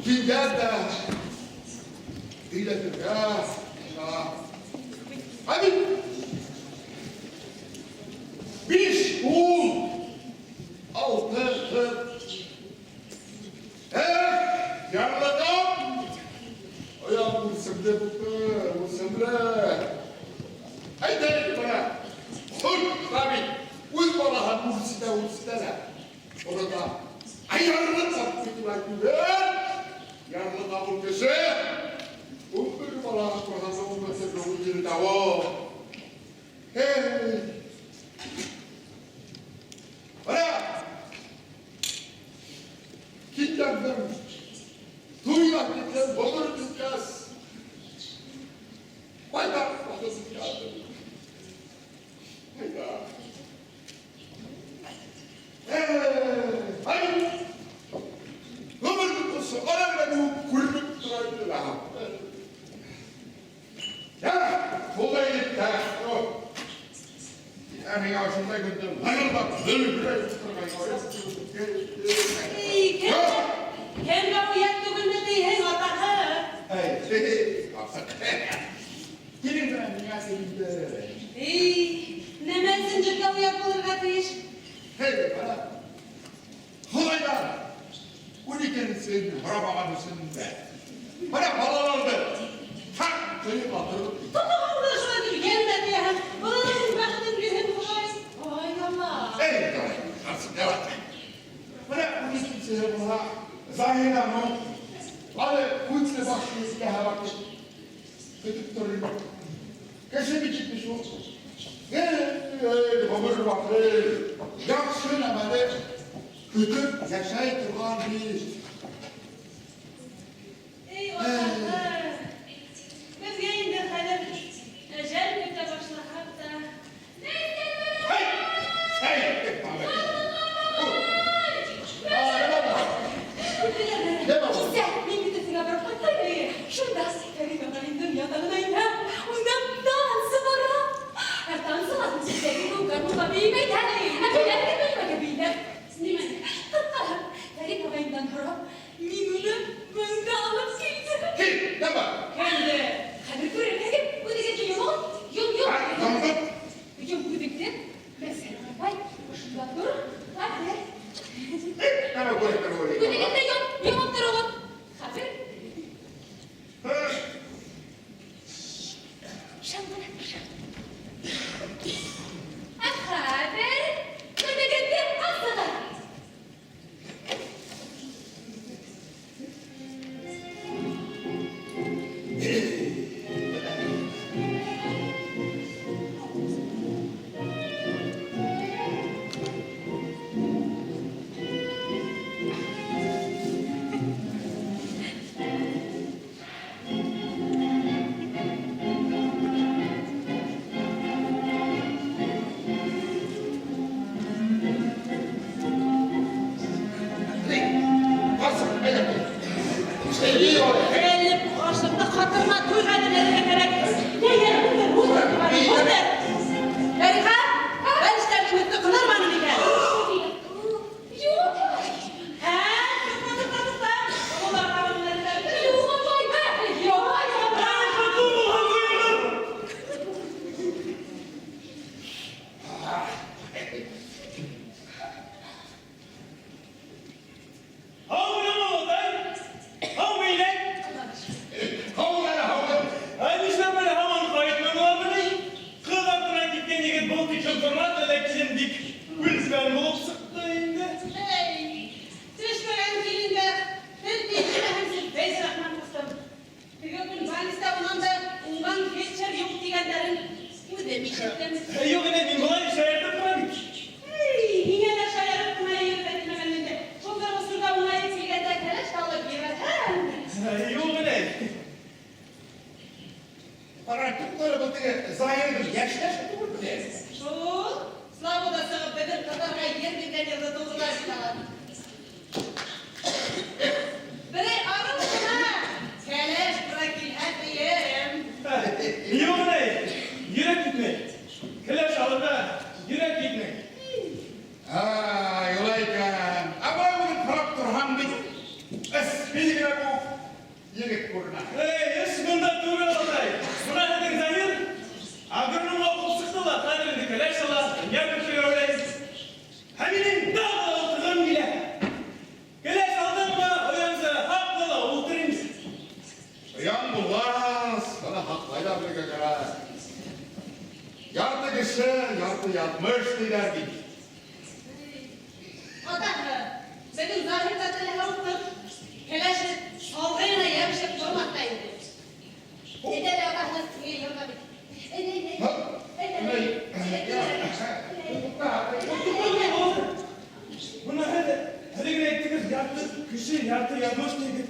Kinder'de. Diletir ya. Hadi. Beş oğul. Altı kız. Yarladım. Ayağım vursamda vursamda. Haydi bana. Dur tabi. Uz bana vursida da. Orada ayarını saptı var gibi. Yarlı kabul köşe. Umbır bana kurhanı olmasa doğru bir dava. Hey. Bana. Kinderden. Duymak gitsen olur kızcağız. Hayda. Bakasın yardım. Hayda. Hayır. Ömür kutusu önemli bu kulübük duraydı daha. Ya, kolaylık da. Yani yaşında gündüm. Hayır bak, böyle bir Hem uyak tugunda değil, hem atağı. Gelin ben dünya seninle. Nemensin cırka uyak olur katış. Hey bana. Halaylar. Unikensin, harabamanısın be. Bana balalardı. Tak, seni batırıp. Tutuğumda şuna gibi gelmedi ya. Bunun bakın bir hem kolay. Ay Allah. Hey canım, nasıl ne var? Bana unikensin bana. Zahir ama. Hadi kuyutla başlıyor silaha bakın. Kötü duruyor. Kesin çıkmış o. Babır bakır. Yaksın ama de. Kötü yaşayıp durgan bir. Ey Allah'ım. Biz yayında kalır. Ecel kötü başına hatta. Neyse böyle. Hey! Hey! Ne baba? Gitse, ben gidesine bırakmak tabii. Şurada Ferit Baban'ın dünyadan ayna. Ondan dansı var ha. Dansı var. Sevgi bu kadın tabii mi? Abiler de böyle abiler. Nimen. Ferit Baban'dan sonra minunu bende alıp geldi. Kim? Ne var? Kendi. Hadi buraya dedim. Bu diyecek ki yok. Yok. Tamam. Yok bu dikti. Mesela vay. Şurada dur. Hadi. Ne var böyle Bu dikti yok. Yok dur oğlum. Hadi. Şambana. Haber. Bu dikti aslında. Elli başlıkta katırma duymadın erkeklere. Ne yerimde bu da var. Bu da. Erika, ben isterdim üstü kılar bana bir kere. Yok. He, tutmadık da. Onlar kalanları da. Yok, vay be. Yok, vay be. Hey, düşmeyen dilinde bir dilime hemsiz Beyzi Rahman kustum. Bir gün valiste olan da ondan geçer yok diyenlerin bu demiş ettim. Hey, yine de şayarıp buna yürütmedim önünde. Çok da usulda ona yetkiyle de keleş kalıp yürüten. Parantıkları bu diye zahirdir. Yaşlar olur diye. Şu, Slav odası bedir kadar yer bir yerde doğrular çıkarlar. Bire arasın ha. Keleş bırakın hadi yerim. Yürek gitmek. Keleş alıda yürek gitmek. Yolayken. Ama bunu Proktor Hamdi. Es bilgine bu Yürek kurna. Ешкімді түгел алдай. Сұра әдің зайыр. Агырның оқып sıktı la. Қадірді кәләш ала. Яркын ойлайыз. Әмінің дағыла отырған келе. Кәләш алдың ба, оянса хақлыла отырыңыз. Uyan bulmaz. Bana haklayla bir gökara. Yardı kişi, yardı yatmış diler gibi. Adamı, senin zahirde telefonun Keleşi salgıyla yemşip durmaktaydı. Neden Allah'la sıkıyı yormadık? Buna hadi ettiniz, yattı, kişi yattı, yanmış dedi.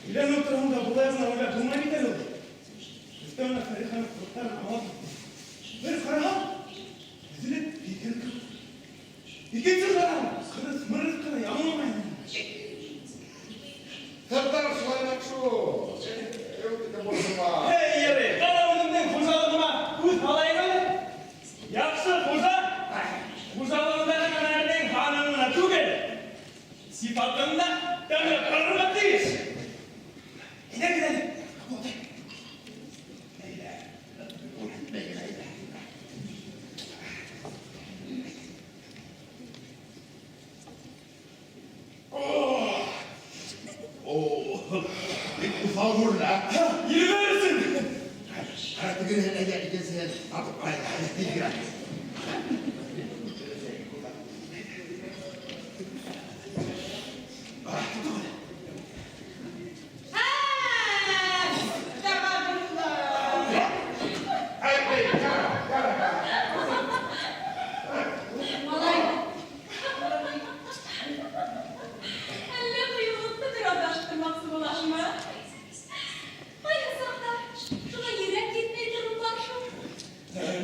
İlan oturağında bulayımla öyle durma gider oldu. İşte ona Ferihan'ı kurtarın ama bir Ferihan, üzülüp diken kıl. Dikensiz Ferihan, kırız mırız kılı yanılmayın. Serdar sulaymak şu. Yok dedi bozulma. Hey yeri, karavanından kuzalığıma kuz alayım öyle. Yapsı kuza, kuzalığından önerden hanımına tügel. Sifatında demir kırmaktayız. Gidelim. Bir ufal vur la. Yürü verirsin. Artık ne geleceksin? Artık hayır, hayır, girer.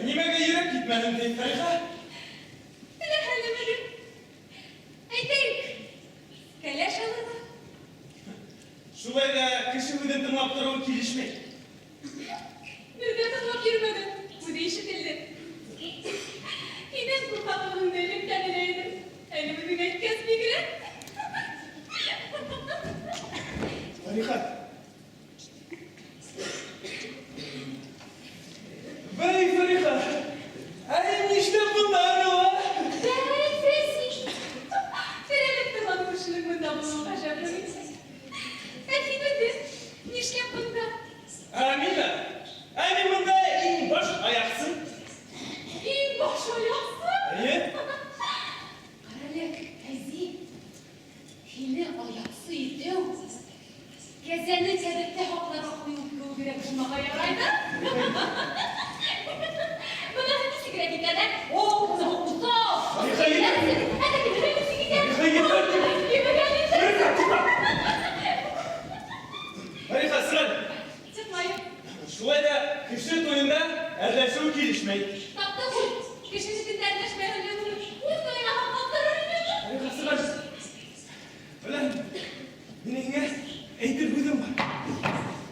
Nimege yürek gitmedin deyip Feriha? Şulay da kışı ödün tırnakları o kilişmek. Feriha. Bey Feriha. Ay işte bunlar o. Amina. Amin bunda in boş ayaksın. İyi. Gezeni çevirte haklara koyup bir kuşmağa yaraydı. Buna hadi sigara gidelim. Oo, kızım okusa. Feriha yeter. Hadi gidelim, gidelim. Feriha yeter. Feriha çıkma. Feriha sıra. Çıkmayın. Şulay da kışı toyunda erdeşi o kilişmek. Tapta bu. Kişinin dinlenleşmeye ölüyordur. Uyutmayın ahmaklar ölüyordur. Feriha sıra. Ulan, yine eğitir buydum var.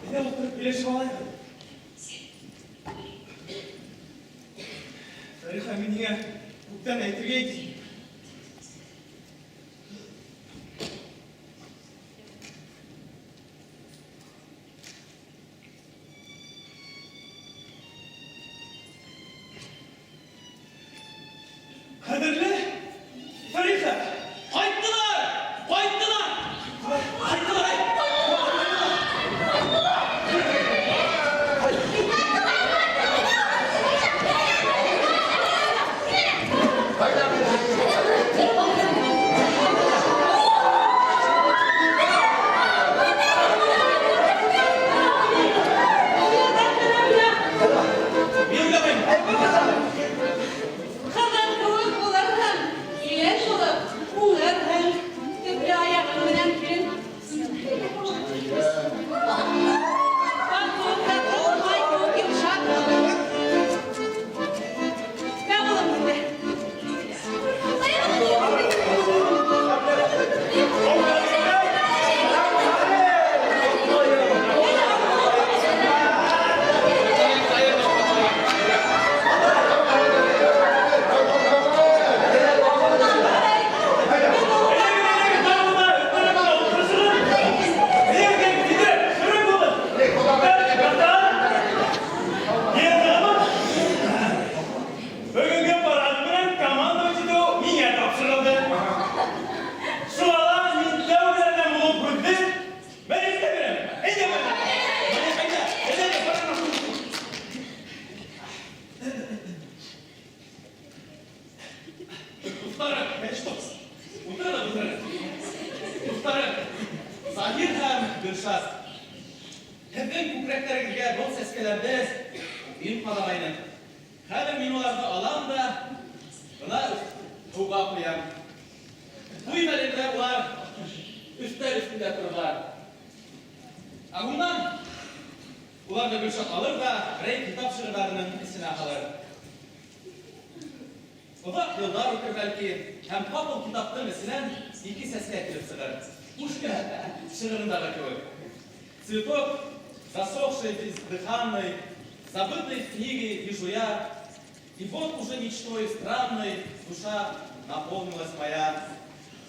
Bir de oturup birleşim alayım. Feriha yine buktan eğitirge eğitim. Kadirli, Feriha, kayıttılar! Hayda bir Zahir hem Gülşat. Hepin kukreklerine bol seskelerde benim kalamayının. Kadir minularda alan da buna tuğba koyan. Bu imelinde var üstünde dururlar. Bundan ular da Gülşat alır da rey kitap şırlarının isine alır. Uzak yıllar okur belki hem kapıl kitaptığın isinen iki sesle ekilip sığır. Пушкин шириндағы көй. Цветок, засохший, бездыханный, забытый в книге вижу я, и вот уже мечтой странной душа наполнилась моя.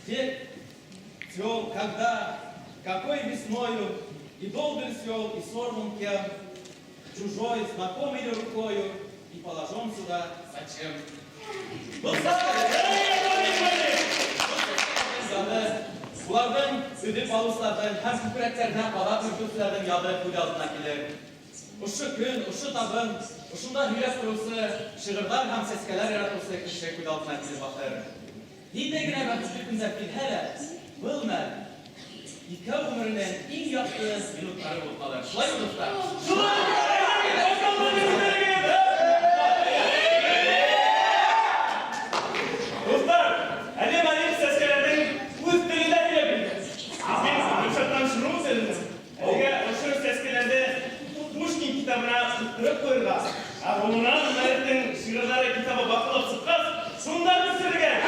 Где цвел, когда, какой весною, и долбин свел, и сорван кем, чужой, знакомой рукою, и положен сюда зачем. Bunlardan ödül balıklardan hem küpüreklerden kadar türküslerden yadırıp kuydu altına gelir. Uşu gün, uşu tabın, uşundan hüyet kurusu, şığırlar hem seskeler yaratılsa kişi kuydu altına gelir bakır. Hidegine ben üstü bir hele, bilmem, iki ömrünün en yaptığı minutları bulmalar. Şulay olursa. Şulay! Dostlar, Halim Halim seskelerden üstünler bile bilir. Biz Gülşat'tan şunu mu söylediniz? Eğer aşırı seskelerde Puşkin kitabına tutturup koyurlar. Onunla Mehmet'in şiirleri kitabı bakılıp sıkmaz, şundan bir sürü gel.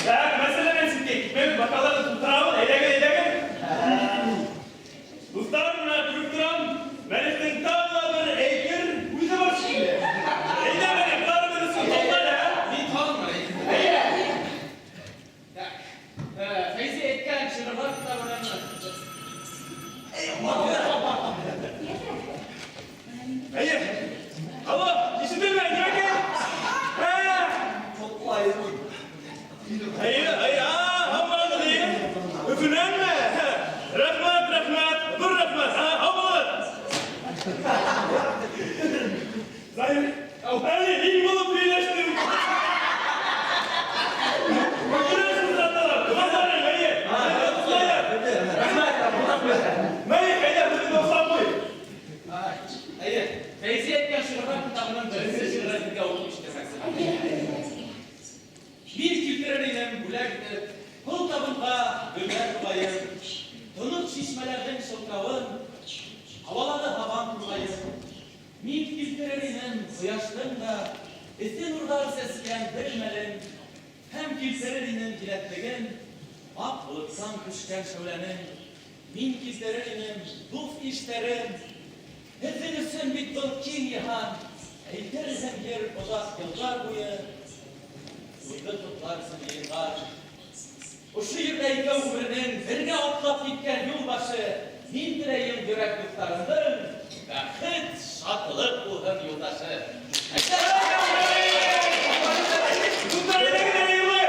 Ya mesele ben şimdi gitmemi bakalım tutturamın, eylegen. Dostlarımla tutturam, Mehmet'in tablaları eğer uyda var şimdi. Eylemedim, darımını sıkıldılar ya. Bir tanım var eğer. Feyzi etken şiirler kitabına Hayır. Allah, işitilme, gel. Hayır, hammalı değil. Öpünenme. Rahmat, dur rahmat. Hammalı. Zahir, hani iyi bulup birleştim. Görüyorsunuz atlar. Kıvazlarım, hayır. Hayır, bunu 90 boy. Hayır, Feyzi etken şırılar kitabının dönüşü şırılarında olmuş demeksin. Bir kültüreliyle gülerdi, kul tabınca gömer bulayım, tonuk şişmelerden şılkavın, havalarda havan bulayım. Min kültüreliyle koyaştın da, esi nurlar sesken bilmelin, hem kültüreliyle dilettiğin, ak bulutsan küşken şölenin, min kültüreliyle duf işlerin, hepinizin bir dolkin yahan, eyterizem yer uzak yıllar boyu, uyda tutlarsın yıllar. O şiirdeki ömrünün birine atlap gitken yolbaşı, min direyim yürek muhtarından, vakit şatılık buldun yoldaşı. Bunlar ne gider yılı?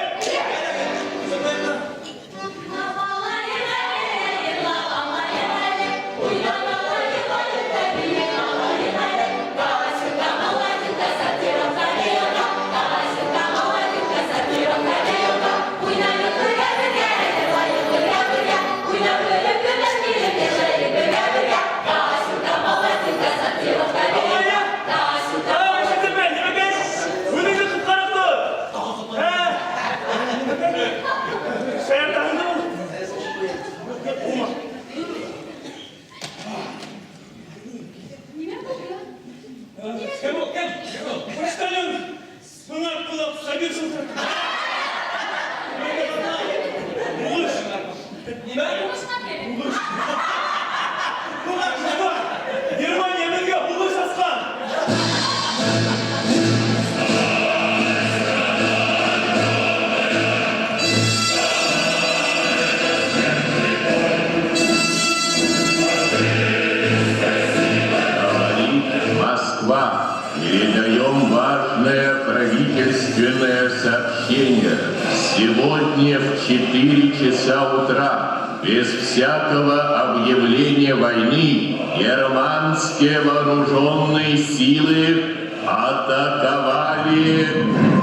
Передаем важное правительственное сообщение. Сегодня в 4 часа утра, без всякого объявления войны, германские вооруженные силы атаковали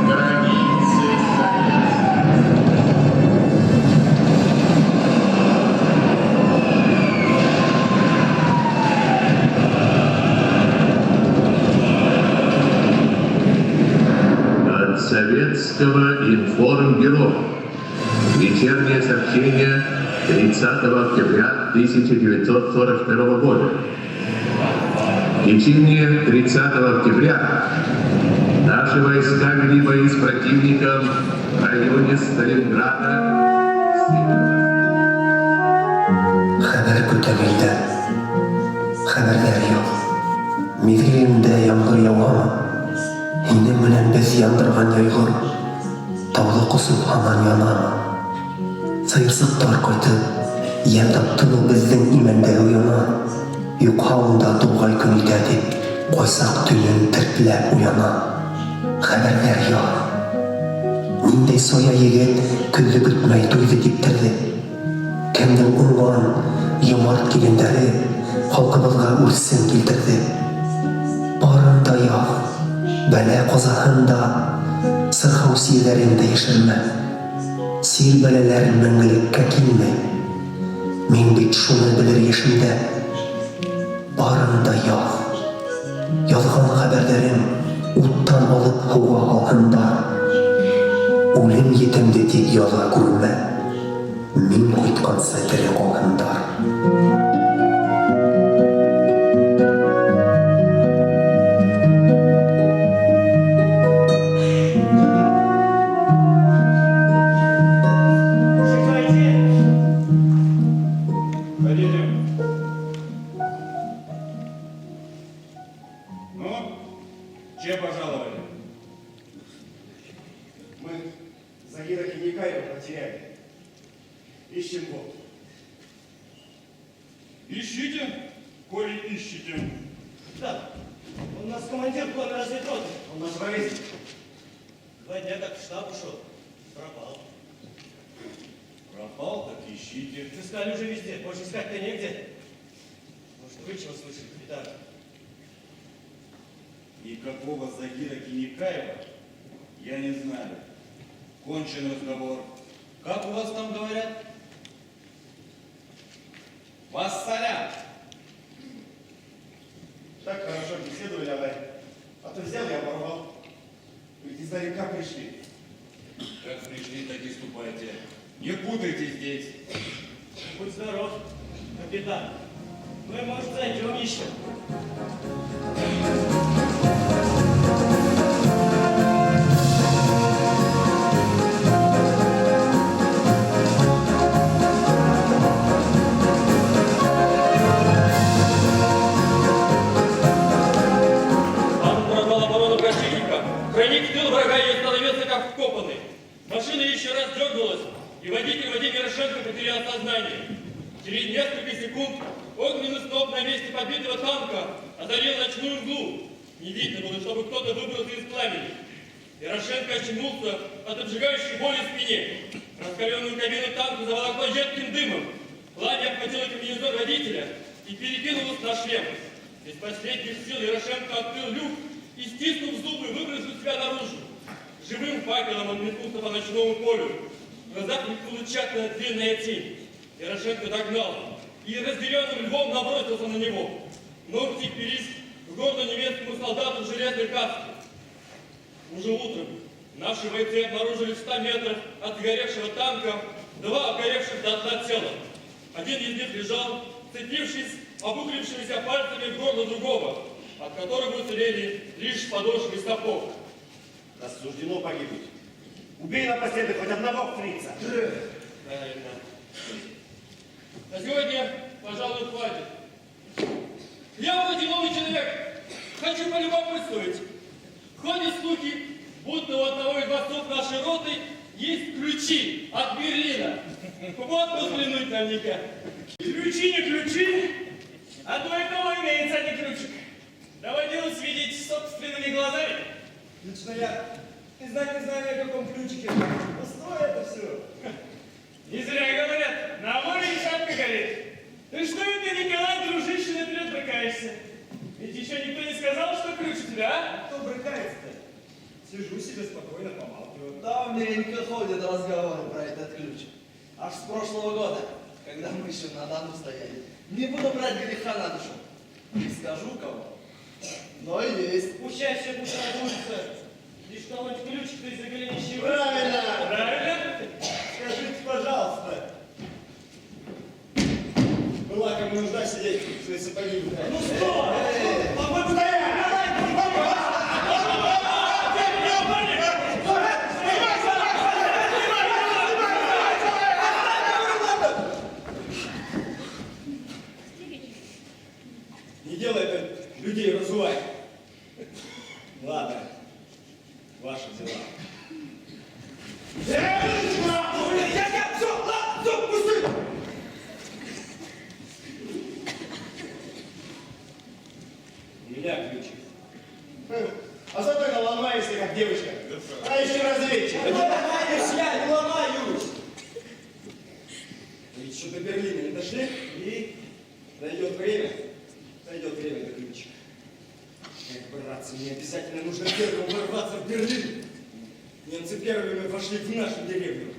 границы Советского. Вечернее сообщение 30 октября 1941 года. В течение 30 октября наши войска вели бои с противником в районе Сталинграда. Haber көтәрелде. Хәбәрдәр юк. Мизгелендә яңгыр яуамы? Һинең белән без яндырган яйгыр тауны кысып һаман янамы? Сыерсыктар кайтып, ям таптымы безнең имәндә уяна? Юкһавында тугай көн итә дип, кайсак төнен тертләп уяна. Хәбәрдәр юк. Ниндәй соя егет көнле көтмәй туйды дип торды. Кемнең уңган йомарт килендәре халкыбызга үрсен килтерде. Барында ял, бәлә казаһында, сырхау сийләрендә яшермә. Сир бәләләр мәңгелеккә килмәй. Мин бит шуны белер яшемдә. Барында ял. Ялган хәбәрдәрем уттан алып һауга алһындар. Үлем етемде тик яла күрмә. Мин кайтканса тере калһындар. Ну, че пожаловали? Мы Загира Киникаева потеряли. Ищем его. Ищите, коли ищите. Да, он у нас командир главной разведроты. Он наш ровесник. 2 дня как в штаб ушел. Пропал. Пропал, так ищите. Искали уже везде, больше искать-то негде. Может, вы чего слышали, капитан? Никакого Загира Киникаева я не знаю. Кончен разговор. Как у вас там говорят? Вассалям! Так хорошо беседовали, давай. А то взял и оборвал. Ведь издалека пришли. Как пришли, так и ступайте. Не путайте здесь. Будь здоров, капитан. Мы, может, зайдем еще. Храник тыл врага и остановился как вкопанный. Машина еще раз дернулась, и водитель Вадим Ярошенко потерял сознание. Через несколько секунд огненный сноп на месте побитого танка озарил ночную мглу. Не видно было, чтобы кто-то выбрался из пламени. Ярошенко очнулся от обжигающей боли в спине. Раскаленную кабину танка заволокло едким дымом. Пламя охватило комбинезон водителя и перекинулось на шлем. Из последних сил Ярошенко открыл люк и, стиснув зубы, выбросил себя наружу. Живым факелом он метнулся по ночному полю. В глазах мелькнула чатная длинная тень. Ярошенко догнал и разъяренным львом набросился на него. Ногти впились в горло немецкому солдату в железной каске. Уже утром наши бойцы обнаружили в 100 метрах от сгоревшего танка 2 обгоревших до дна тела. Один из них лежал, вцепившись обуглившимися пальцами в горло другого, от которых уцелели лишь подошвы сапог. Нас суждено погибнуть. Убей напоследок хоть одного фрица. Правильно. На сегодня, пожалуй, хватит. Я, Владимирович человек, хочу полюбопытствовать. Ходят слухи, будто у одного из борцов нашей роты есть ключи от Берлина. Вот взглянуть наверняка. Ключи не ключи, а то и того имеется один ключик. Доводилось видеть собственными глазами. Лично я и знать не знаю, о каком ключике. Пустое это все. Не зря говорят, на воле и шапка горит. Ты что это, Николай, дружище, наперед брыкаешься? Ведь еще никто не сказал, что ключ у тебя, а? Кто брыкается-то? Сижу себе спокойно, помалкиваю. Давненько ходят разговоры про этот ключ. Аж с прошлого года, когда мы еще на Дону стояли. Не буду брать греха на душу. Не скажу кого. Но и есть. Пущай все лишь кого-нибудь ключик ты из-за голенища. Правильно! Правильно? Скажите, пожалуйста. свои сапоги убирать. Ну что? Не делай это, людей разувай. Ладно, ваши дела. У меня ключик. А зато и наломаешься, как девочка. А еще разведчик. Не ломаюсь я, не ломаюсь. Вы еще до Берлина не дошли? И дойдет время до ключика. Эх, братцы, мне обязательно нужно первым ворваться в Берлин. Немцы первыми вошли в нашу деревню.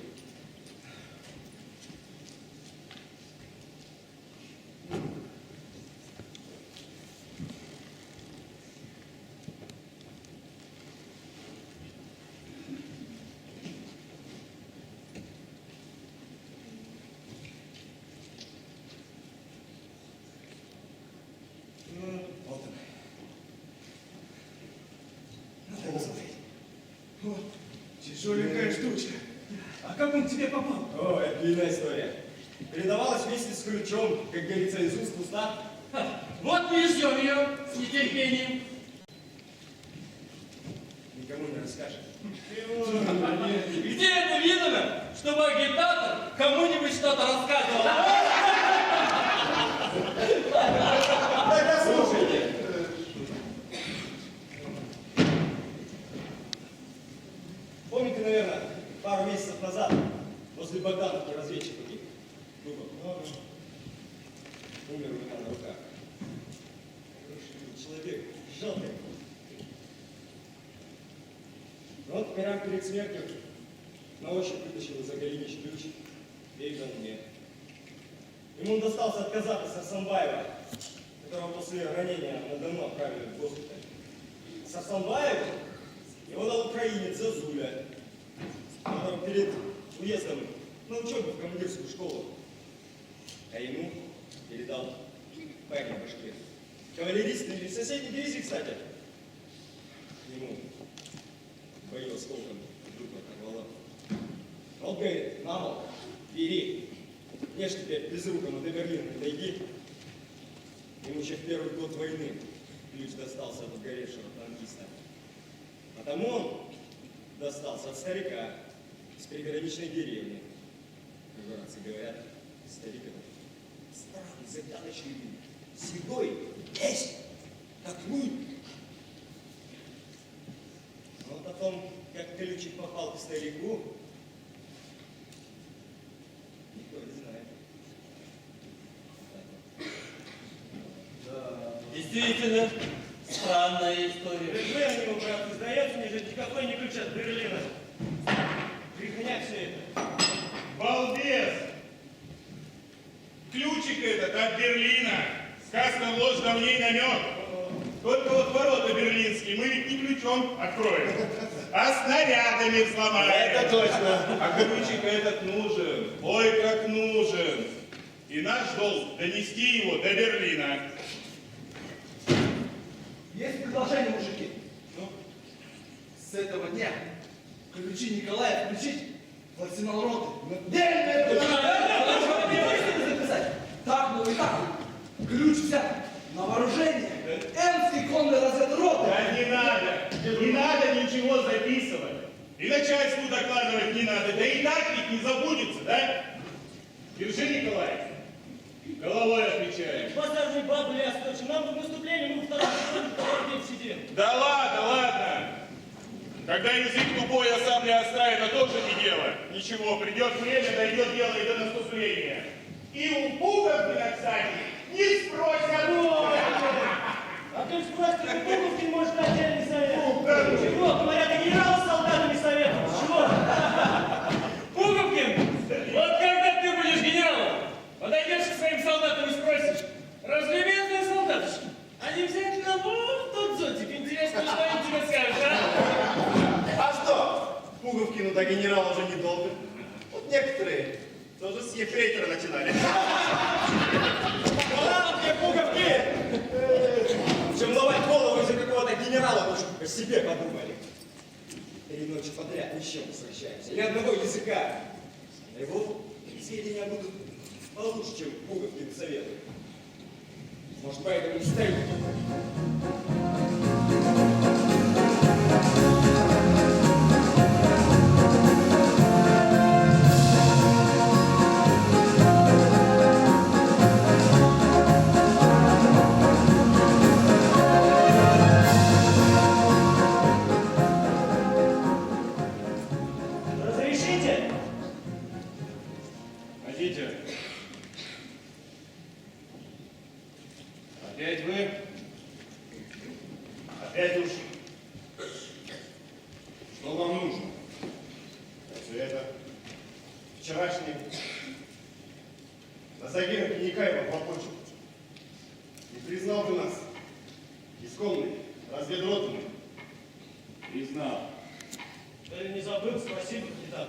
Вот он. Надо посмотреть. Вот, тяжеленькая штучка. А как он к тебе попал? О, это длинная история. Передавалась вместе с ключом, как говорится, из уст в уста. Вот мы и ждем ее с нетерпением. Никому не расскажет. Где это видно, чтобы агитатор кому-нибудь что-то рассказывал? Тогда слушайте. Помните, наверное, пару месяцев назад возле Богдановки разведчик погиб? Умер у меня на руках. Хороший человек, жалко. Вот прямо перед смертью на ощупь вытащил из-за голенища ключ и дал мне. Ему достался от казака Сарсанбаева, которого после ранения на Дону отправили в госпиталь. Сарсанбаеву его дал украинец Зазуля, который перед уездом на учебу в командирскую школу, а ему передал парень в башке. Кавалерист из соседней дивизии, кстати. Ему бою осколком вдруг оторвало. Он говорит, мама, бери. Мне ж теперь безрукому до Берлина дойди. Ему еще в первый год войны ключ достался от сгоревшего танкиста. А тому он достался от старика из приграничной деревни. Как братцы говорят, старик этот странный, загадочный, седой, весь, как мы. Вот о том, как ключик попал к старику, никто не знает. Действительно, странная история. Вы ему, брат, сдается, мне же никакой не ключ от Берлина. Брехня все это. Балбес! Ключик этот от Берлина. Сказка ложь, давней намек. Только вот ворота берлинские мы ведь не ключом откроем, а снарядами взломаем. Это точно. А ключик этот нужен. Ой, как нужен. И наш долг донести его до Берлина. Есть предложение, мужики? Ну, с этого дня ключи Николая включить в арсенал роты. Записать. Так, ну и так. Ключ взять на вооружение. Энский конный разведроты. Да не надо ничего записывать. И начальству докладывать не надо. Да и так ведь не забудется, да? Держи, Николай. Головой отвечаешь. Базарный бабу ляс, точно. Нам до наступления мы второй день сидим. Да ладно. Когда язык тупой, а сам не остра, это тоже не дело. Ничего, придет время, дойдет дело и до наступления. И у Пуговки на кстати не спросят. А ты спросишь, как Пуговкин может отдельный совет? Чего? Говорят, генерал с солдатами советует. Чего? Пуговкин, вот когда ты будешь генералом, подойдешь к своим солдатам и спросишь, разлюбезные солдатушки, а не взять на вот тот зонтик? Интересно, что они тебе скажут, а? А что? Пуговкину до генерала уже недолго. Вот некоторые тоже с ефрейтора начинали. Ладно, пуговки! Чем ломать голову из-за какого-то генерала, лучше о себе подумали. 3 ночи подряд ни с чем не возвращаемся, ни одного языка. А его сведения будут получше, чем пуговки советуют. Может, поэтому не стоит. Разрешите? Хотите? Опять вы? Опять уж? Что вам нужно? Все это вчерашний на Загира Пеникаева хлопочет. Не признал бы нас исконный разведроты. Признал. Да не забыл, спасибо, капитан.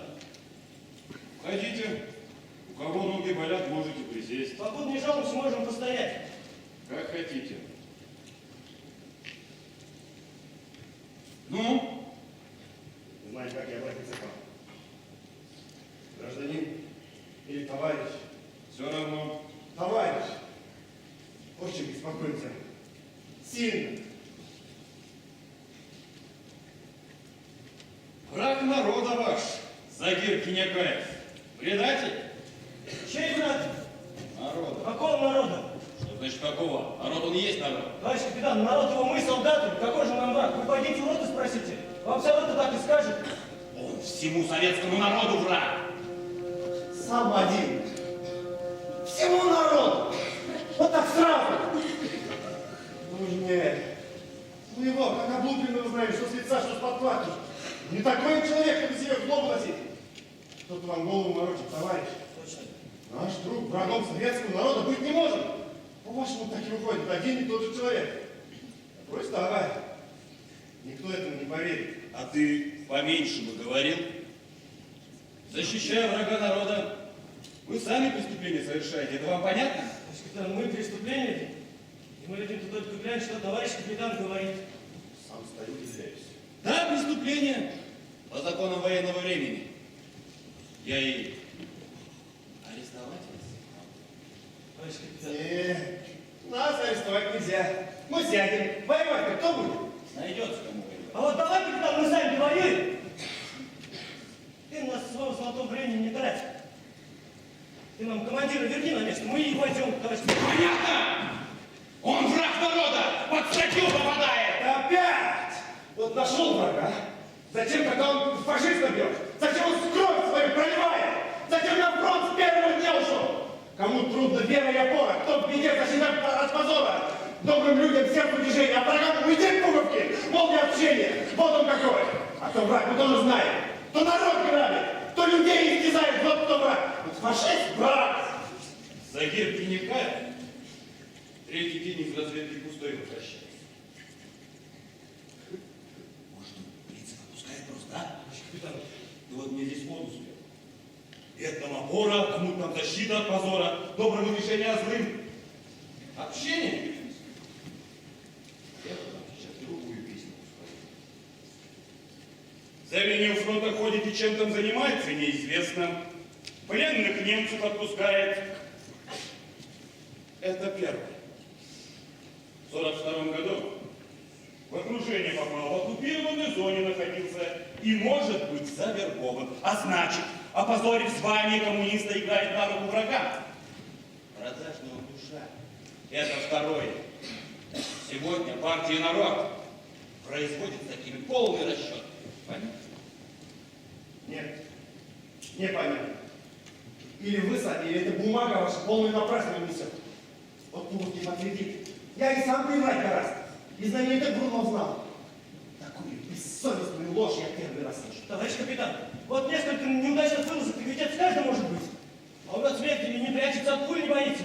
Хотите? У кого ноги болят, можете присесть. Покуда не жалуемся, можем постоять. Как хотите. Ну? Знаете, как я обратиться к вам? Гражданин или товарищ? Все равно. Товарищ! Очень беспокоимся. Сильно. Враг народа ваш, Загир Кинякаев. Предатель? Чей брат? Народа. Какого народа? Что значит какого? Народ он и есть народ. Товарищ капитан, народ его мы, солдаты. Какой же нам враг? Вы пойдите у роты спросите. Вам вся рота так и скажет. Он всему советскому народу враг. Сам один. Всему народу. Вот так сразу. Ну нет. Ну его, как облупленного знаем, что с лица, что с подплатки. Не такой человек, чтобы себе в злобу носить. Кто-то вам голову морочит, товарищ. Точно. Наш друг врагом советского народа быть не может. По-вашему, так и выходит один и тот же человек. Брось давай. Никто этому не поверит. А ты поменьше бы говорил. Защищая врага народа, вы сами преступления совершаете. Это вам понятно? Товарищ капитан, мы преступления. И мы видим только глянь, что товарищ капитан говорит. Сам стою и удивляюсь. Да, преступление. По законам военного времени. Я и арестовать вас. Товарищ капитан. Нас арестовать нельзя. Мы сядем. Воевать-то кто будет? Найдется кому воевать. А вот давай, капитан, мы сами воюем. Ты нас в своем золотом времени не трать. Ты нам командира верни на место, мы и пойдем, товарищ капитан. Понятно? Он враг народа, под статью попадает. Опять! Вот нашел врага. Зачем, когда он фашиста бьет? Зачем он кровь свою проливает? Зачем на фронт с первого дня ушел? Кому трудно вера и опора, кто в беде защищает от позора. Добрым людям сердцу движения, а врагам уйди в пуговки, мол, не общение. Вот он какой. А кто враг, мы тоже знаем. Кто народ грабит, кто людей истязает, вот кто враг. Вот фашист, враг. Загир Кинякаев третий день из разведки пустой возвращается. Может, он принцип отпускает просто, да? Капитан. Да вот мне здесь воду спел. Это нам опора, кому-то там защита от позора, доброму решению злым. Общение. Я вам сейчас другую песню спою. За линию фронта ходит и чем там занимается, неизвестно. Пленных немцев отпускает. Это первое. В 1942 году в окружение попал, в оккупированной зоне находился и, может быть, завербован. А значит, опозорив звание коммуниста, играет на руку врага. Продажная душа. Это второе. Сегодня партия «Народ» производит такими полный расчет. Понятно? Нет, непонятно. Или вы сами, или эта бумага ваша полную напрасно несет. Вот пуговки подтвердит. Я и сам приврать гораздо. И знаменитый Брунов знал. Такую бессовестную ложь я первый раз слышу. Товарищ капитан, вот несколько неудачных вылазок, и ведь это с каждым может быть. А у нас смерть не прячется, от пуль не боится.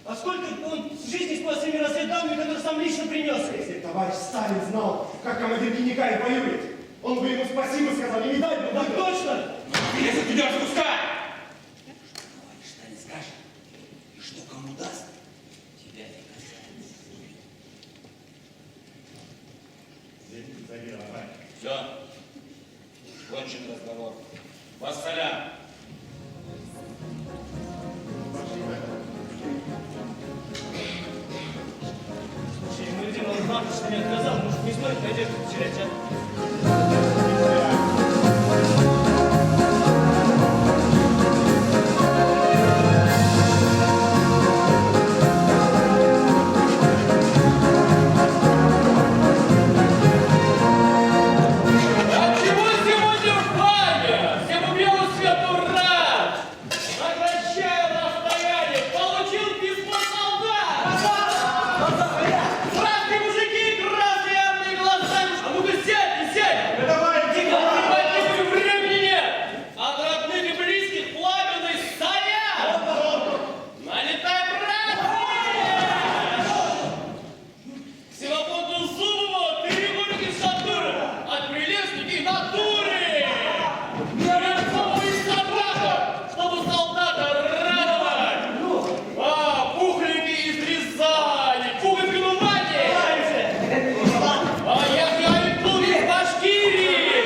А сколько он в жизни спас своими разведданными, которые сам лично принес? Если товарищ Сталин знал, как командир Кинякаев воюет, он бы ему спасибо сказал и не дать бы. Так точно! Если ты идешь, пускай! Что товарищ Сталин скажет, и что кому даст, тебя не касается. Марк, что не отказал, может, не стоит надежды терять, а? А чего сегодня в бане? Всему белу свету рад! Сокращаю расстояние, получил письмо солдат! Красные мужики, красные армии глазами! А ну-ка сядь, сядь! Давайте, Отбивать времени нет! От родных и близких пламенный стоят! Налетай, братцы! Ксенофонту Зубову 3 диктатуры от прелестники натуры! Мирцову и собаку, чтобы солдата радовать! А, пухленький из Рязани, пуговки Нумани! А я из Башкирии!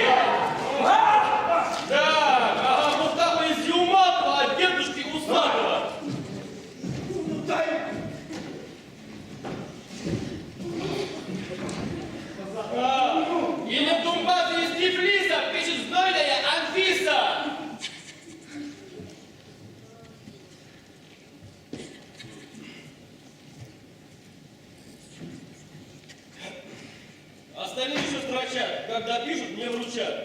Да, ага, Мустафа из Юматова, от дедушки Усатова! Или Думбаза из Тифлиса пишет знойная Анфиса. Остальные еще строчат. Как допишут, мне вручат.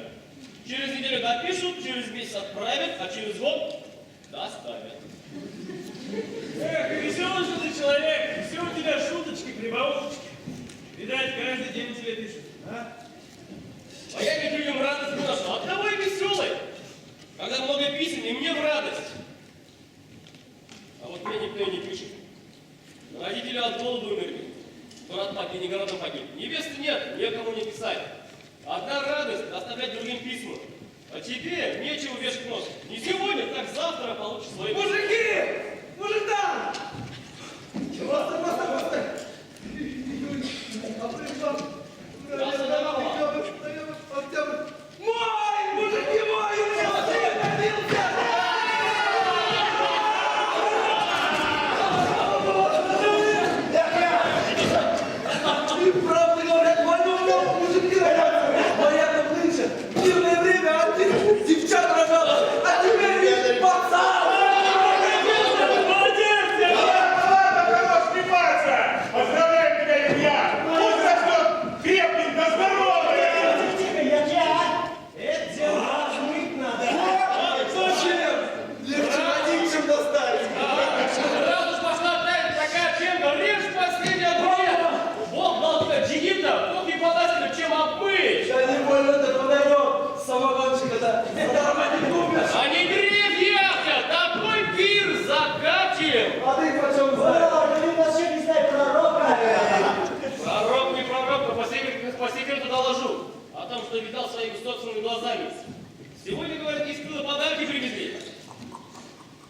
Через неделю допишут, через месяц отправят, а через год доставят. Эх, веселый же ты человек, все у тебя шуточки, прибауточки. Видать, каждый день тебе пишут, а? А я ведь людям радость приношу. От того и веселый. Когда много писем, и мне в радость. А вот мне никто и не пишет. Родители от голода умерли. Кто от папи, не городом погиб. Невесты нет, некому не писать. Одна радость оставлять другим письма. А тебе нечего вешать нос. Не сегодня, так завтра получишь свои. Мужики! Мужика! Мой! Мужики, мой! У меня сын родился! И правда говорят, войну мужики родятся! Военно нынче! Мирное время, а ты девчат рожала! А теперь видишь, пацан! хорош сниматься! Поздравляю тебя, Илья! Пусть растет крепким, да здоровым! Это дело размыть надо! Легче родить, чем доставить! Раз уж пошла такая темка, режь последний ответ. Бог дал тебя джигита, Бог не подаст, чем обмыть. Я не больно-то подойдет! Самогонщик-то задарма не купишь! А не грех яхня, такой пир закатим. А ты почем знаешь? Пророк не пророк, но по секрету доложу. О том, что видал своими собственными глазами. Сегодня, говорят, из тыла подарки привезли.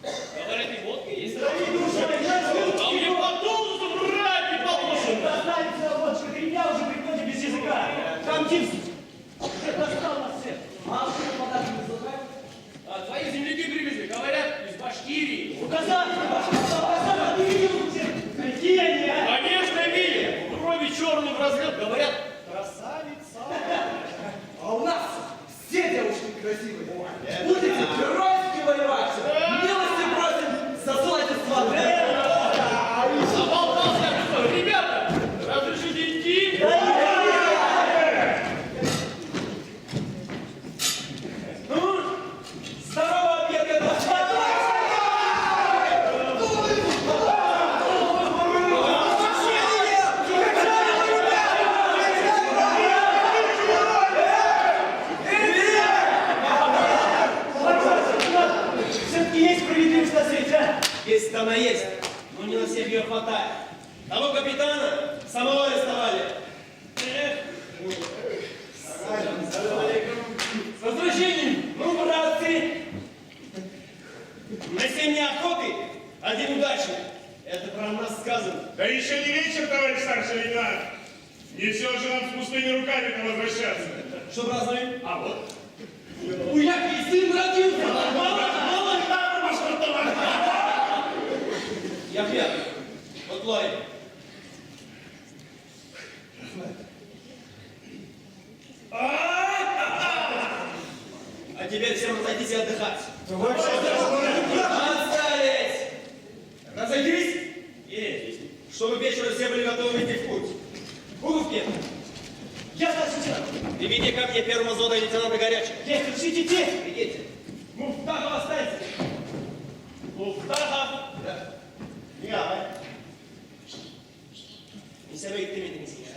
Говорят, и водка есть. А мне по толсту врать не положено. А твои земляки привезли, говорят, из Башкирии. Конечно, видели. Брови черные в разлет, говорят, красавица. А у нас все девушки красивые. Будете геройски воевать. Милости просим, засылайте сваты. Заболтался, что, ребята, разрешите идти? Ну, здорово, обед, Все-таки есть справедливость на свете, а? Если она есть, но не на всех ее хватает. Того капитана самого арестовали. Эх. С возвращением! Ну, братцы! На 7 дней охоты, один удачный. Это про нас сказано. Да еще не вечер, товарищ старший лейтенант. Не все же нам с пустыми руками-то возвращаться. Что празднуем? А вот. У Яки сын родился! Мало там что-то! Яхья, вот лай. А теперь всем разойдись отдыхать. Отставить! Разойдись! Есть. Чтобы вечером все были готовы идти в путь. Пуговки! Я офицер! Приведи ко мне первого взвода лейтенанта Горячего. Есть, решите! Идите. Муфтахов останется! Муфтахов! Да. Я. Не сәбәйт демедіңіз сізге.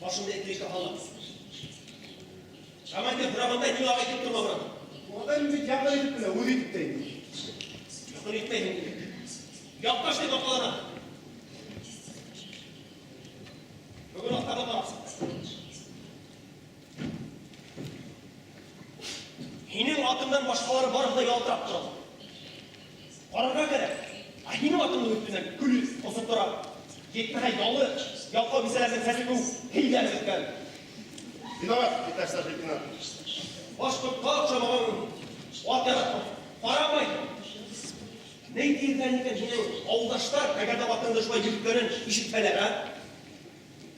Башымда екі қалам. Командир бұрағында не ағайтып тұрма бұрағын. Одан бит яқын етіп біле, өз етіп тейін. Yakın etmeyin. Yaklaş ne noktalarına. Bugün haftada varasın. Hinin atından başkaları barında yaltırap duralım. Qararga gerek. Hinin atının üstünden gülü osып тұра. Еттіғай yalı, yalqa biselerden sesi bu heyler etken. Виноват, товарищ старший лейтенант. Başkıp kalkşamağın, at yaratma, paramayın. Ne diyirgenliken yine avdaşlar, kagada vatandaşma yürütlerin işitmeler, ha?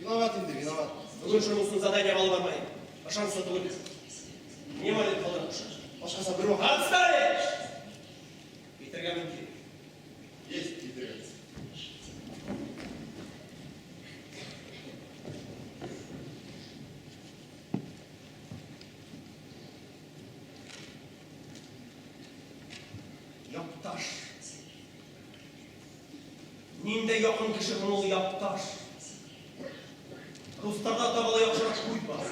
Виноват, Инди, виноват. Bugün şunun задания balı varmayın. Başan satı ölür. Ne maliyet kalırmış? Başkası bir vakit. Отставить! Bitirgen mümkün. Есть, Инди. Yaptaş. Ninde yakın kişi bunu yaptaş. Ruslarda tavalı yakışarak kuytmaz.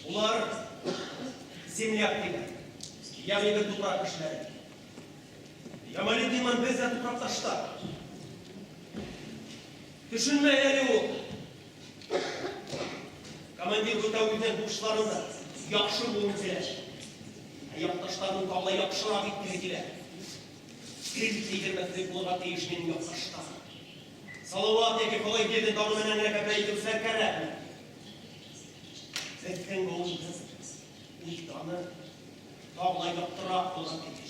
Ular земляк değil. Yani bir toprak kişiler. Yamali diman bezden topraktaşlar. Düşünmeleri o. Komandir Gutavü'den burçlarında yakşı bulunziler. Yaptaşlarının tavla yakışıra bittirdiler. Kredit yedirmezlik bulga değişmenin yaptaşlar. Salavat eki kolay geldi tanımenen rekabeydim serkere. Zerken golundan uytanı tavla yaptıra olan dedir.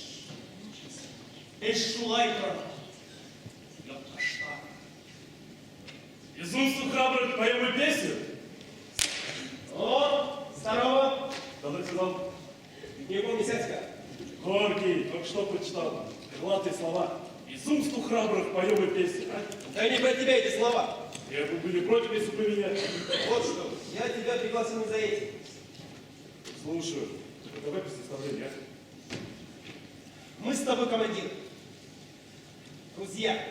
Eşşulaydır. Yaptaşlar. Из уст храбрых поем песню. О, здорово. Добрый сезон. Не помню, сядька. Горький, только что прочитал. Крылатые слова. Из уст у храбрых поем песню. Да не про тебя эти слова. Я бы были против, если бы меня. Вот что, я тебя пригласил не за этим. Слушаю. Только давай без составления. Мы с тобой командир. Друзья.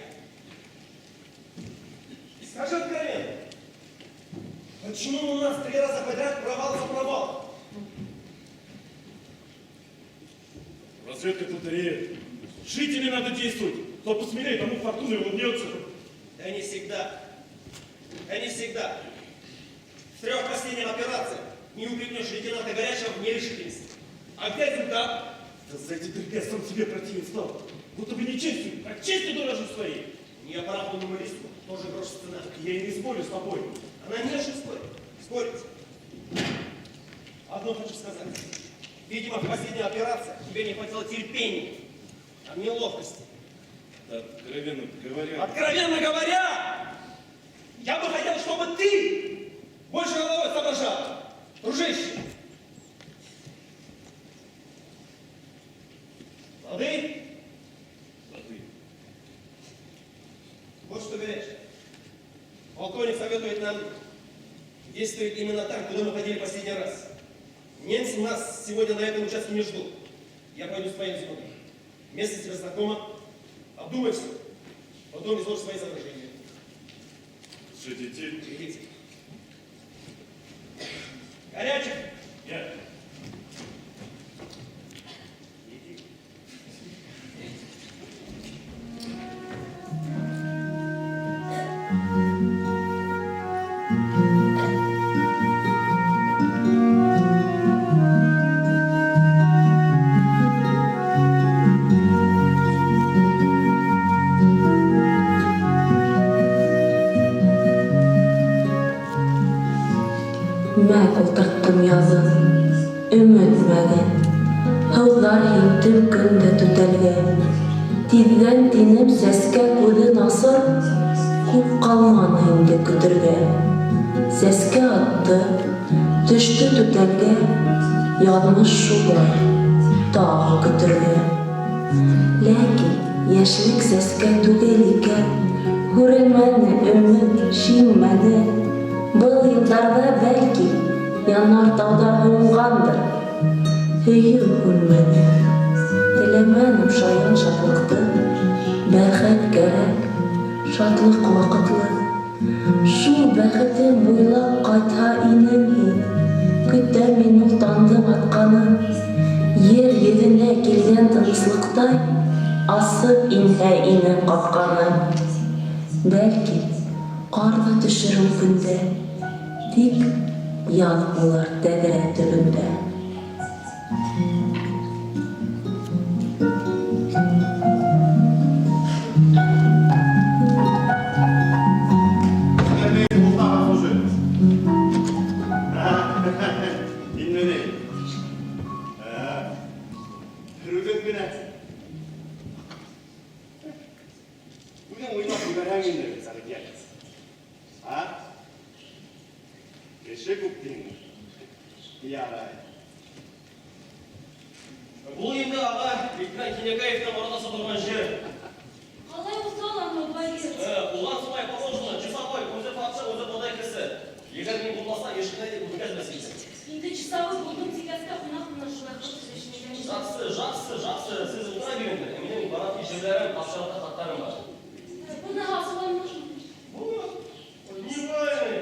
И скажи откровенно, почему у нас 3 раза подряд провал за провалом? Разведка повторяет. Жители надо действовать. Кто посмелее, тому фортуна и улыбнется. Да не всегда. Да не всегда. В 3 последних операциях не упрекнешь лейтенанта Горячего в нерешительности. А где результат? Да за эти 3 я сам себе противен стал. Будто бы не честью, а честью дорожу своей. Неоправданному риску тоже грош цена. Я и не спорю с тобой. Она не очень спорит. Спорить. Одно хочу сказать. Видимо, в последней операции тебе не хватило терпения, а мне ловкости. Откровенно говоря. Откровенно говоря, я бы хотел, чтобы ты больше головой соображал. Дружище. Лады? Лады. Вот что говоришь. Полковник советует нам действовать именно так, куда мы ходили последний раз. Немцы нас сегодня на этом участке не ждут. Я пойду с твоим взводом. Место тебе знакомо. Обдумай все. Потом изложи свои соображения. Идите. Идите. Горячих! Я. Mä kultattım yazın, ümitmeden. Hıvlar hittim günde tütelgen. Tizden tinim seske kudu nasır, kup kalman hindi kütürgen. Seske attı, Düştü tütelge, yazmış şulay, dağı kütürge. Lakin yaşlık seske tügelike, hürelmeni ümit şimmedi. Bu yıllarda belki yanar dağda bulungandır. Hüyü hülmedi. Dilemenim şayan şatlıktı. Bәхет gerek, şatlık vakıtlı. Şu bәхетен буйлап кайта инем һин. Көтә мин ул тандым атканы. Ер йөзенә килгән тыныслыктай, асып инһә инем капканы. Бәлки, кар да төшер ул көндә, тик яҙ булыр тәҙрә төбөндә. Бұл енді аға Бекман Кенекаевтың орнаса тұрған жер. Қалай осы алаңы байыз? Оған солай положено, часовой, өзі патша, өзі подай кісі. Егер мен болмаса ешқандай деп өткізбесейсің. Енді часовой болдым, текасқа қонақ шулай Жақсы. Сіз отыра беріңдер. Менің баратын жерлерім, патшалықта хаттарым бар. Бұны хасыланмаш. Бұл не вайны?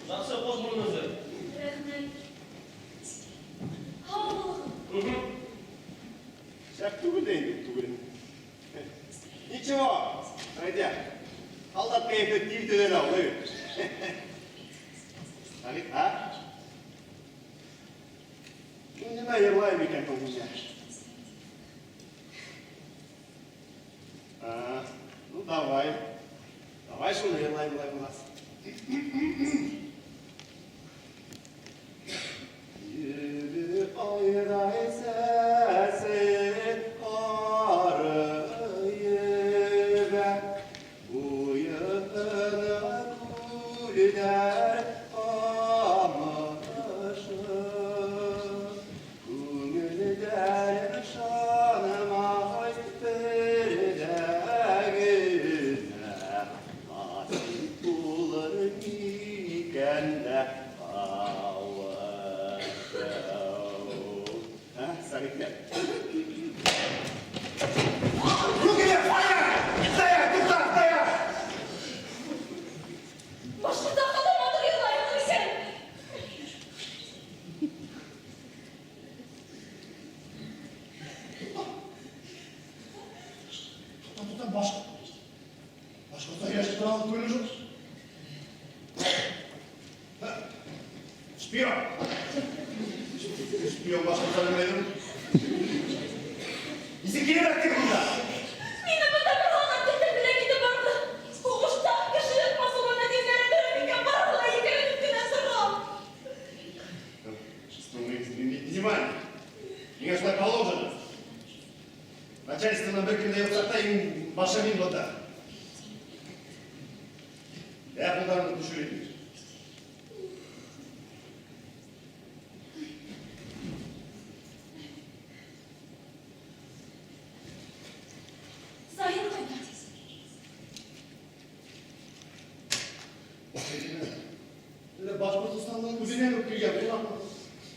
Жақсы қош болыңыздар. Рахмет. Хау. Шәп түгіл дейін, түгіл. Ничего, Радя, қалдап кәйфі тиітіден ау, ой. Салик, а? Неме ерлайым екен көңілге? Ну, давай. Давай шуны ерлай былай боласың. Yürü ayray sesin karıyı ve uyana kulder amaşı. Kungülder şanıma bir de güne nasip bulur iken de Sarıklar. Rukiye, fire! Dayan, tutar, dayan! Başımda kadar oturuyorlar sen. Tutar, başka. Başka yaşlıktan alıp koyulacak. Spion! Spion başka tanımayalım. Bizi kim bıraktı burada? Meni bu da bir anlattıkta bile gidip vardı. Soğuşta kişilik masalına dinlere dönemiken varlığa yıkayıp güne sırrım. Внимание! Мне что положено. Начальство на быке дает сорта им машинин вода. Я буду душу лететь. Zahir koydu. Başbakanlığın kuzine mi yapıyor?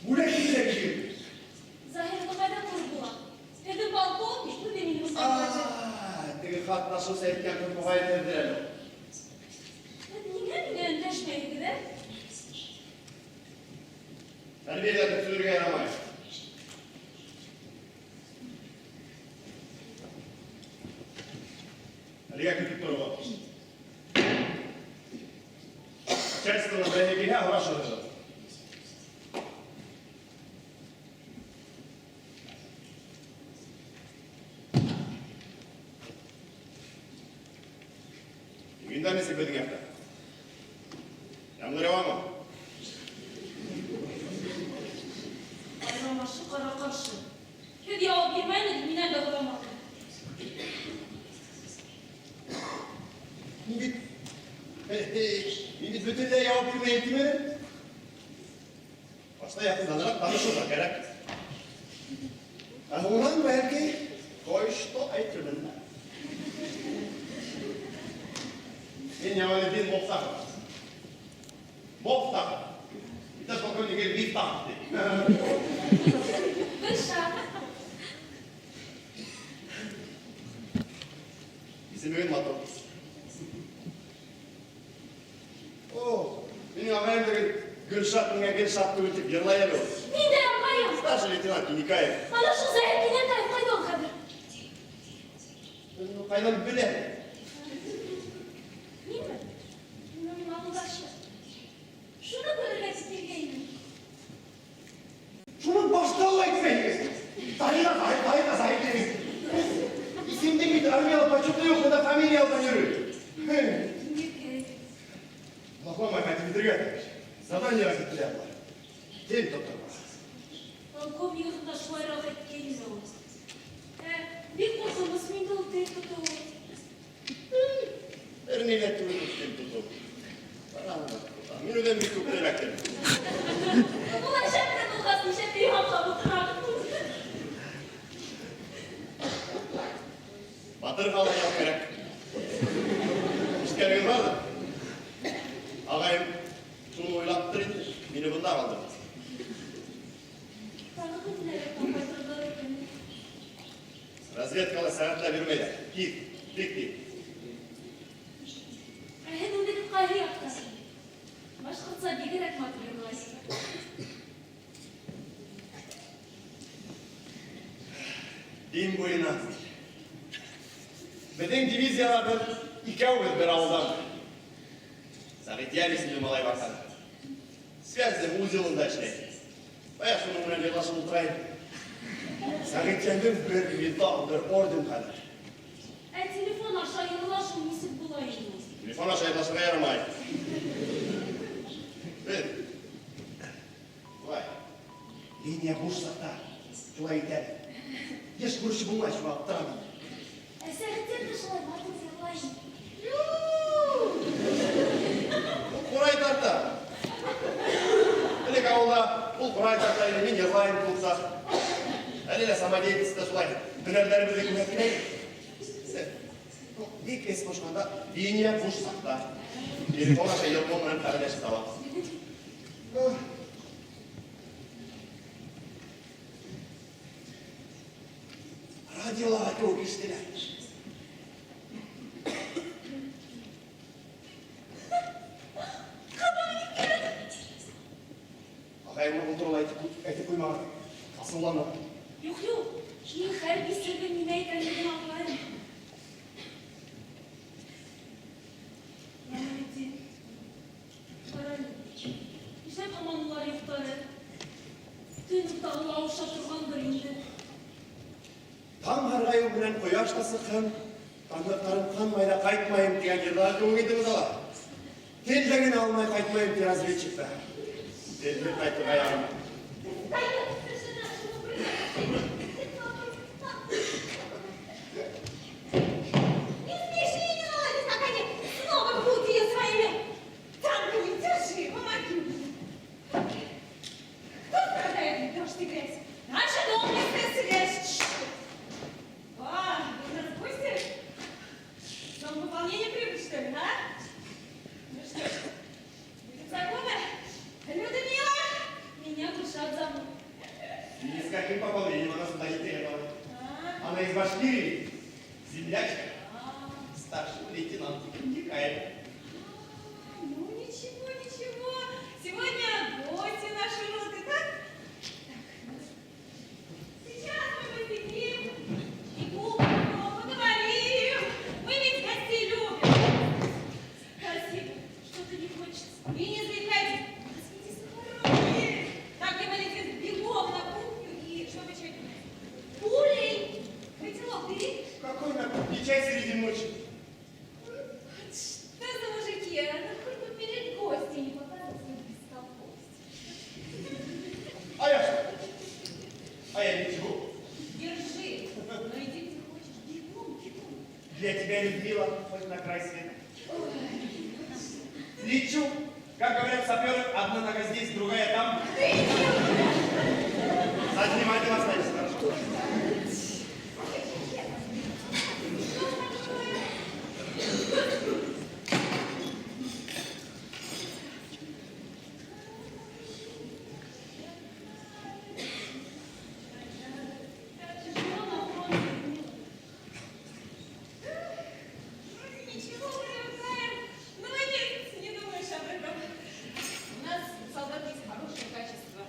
Bu ne kimse gidiyor? Zahir koyda kurdular. Dedim balkon olmuş, bu benim musallatı. Tegi xat nasılsa etken kırmağayı terdirelim. Niye bile öndeşmeydi de? Terbiyelerle sürüge yaramayız. Aliga kütüp durma. Часто на берегине вращаться. Günden nesi böyle yaptı? Yağmur devam mı? Ayraması kara karşı. Hadi ya girmeyin, yine de bulamadım. Şimdi bütün de yağmur etmedi. Başta yakınlanarak tanışırlar gerek. Ondan belki koyuştu aytırdım. Ben yavalidin moftak. Moftak. Bir de sokun gibi bir taktı. Gülşah. Bizim evin matı. Benim haberim de Gülşah'ın ötüp yırlayamıyor. Мен де алмайым. Старший лейтенант Никаев. Ана шу Заякинен тайып қайда ол қазір? Қайдан біледі? Білмеймін. Менің ауылдашы. Шуны көріп келгенмін. Şunu baştan айтсайыз. Дайына зайып. İsimde bir армиялы почетный yok da фамилиядан yürü. Не керек. Лохлама қайтып бітірген. Задание бітіремін. Ден тоқтар. Полковнигімді шулайрақ еткенім ол. Бек қорқамыз, мен де ол ден тұту. Ернейлі түрі ден тұту. Мен öden bir köprü bekledim. Олар жәптен ұлғасын, жәптен алға отырады. Батыр қалай yok керек. İşkеріңіз var da. Ağayım şunu oylattırın, beni bunda kaldırın. Тағы кімдері тапайтырдар екен. Разведкалы сағатта бермейді. Бек. Әйін өндегі қайы яқтасын. Башқұртса бегерек материалайсы. Din boyuna. Bizim diviziyalardan ikavuz bir avdan. Sağıtiyar isimli malay bakan. Связь в узелында işleydi. Bayağı şunu buna yılasın oturayım. Sağıtiyan'ın bir medal, bir orden kadar. Телефон аша йырлашым нисек була инде? Telefon aşağı yılasına yaramayın. Evet. Vay. Linya boşlukta. Şulay iter. Еш көрші болмай şu аптырамын. Сәғиттен де шулай батып йырлайын. Құрай тарта. Білек ауылда бұл құрай тарта или мен yıрлайын болса. Әлі самодеятельстві шулай. Дінерлерімізді көмек керек. Бек есіп қошқанда линия boşlukta. Telefon aşağı yıрлаумен қағылешіп табамыз. Radyolar çok iştiler. Ağayımla kontrol etip koymağı. Nasıl olanlar? Yok. Кейін хәрби сіргі неме екенлігін аңлайым. Мәліметтен. Қарайым. Ишеп аманлар ұйықтары. Түн ұқтағыл ауызша тұрғандыр енді. Таң hargayı bilen koyaş da sıkın. Tanrıklarım kanmayla kayıtmayayım diyen yıllar çok ediniz ala. Tellegen almaya kayıtmayayım diye разведчик'te. Tellegen kayıttık ayağıma. Ни с каким пополнением она сюда не требовала. Она из Башкирии, землячка, старший лейтенант Никаев. Ну, ничего. Сегодня гости наши роты, так? Сейчас мы посидим и поговорим. Мы ведь гостей любим. Спасибо, что-то не хочется. И не заикайтесь. Возьмите сахарки. Так, я маленький бегом на кухню и чтобы чай. Пулей! Котелок бери. Какой напитки чай среди ночи? Что за мужики? Ну, хоть бы перед гостем не показывать свою бестолковость. А я что? А я ничего. Держи. Но иди где хочешь. Бегом. Для тебя, Людмила, хоть на край света. Лечу Как говорят саперы, одна нога здесь, другая там. Занимайте вас, значит, хорошо. Ничего, привыкаем. Молодец, не думаешь об этом. У нас солдат есть хорошее качество.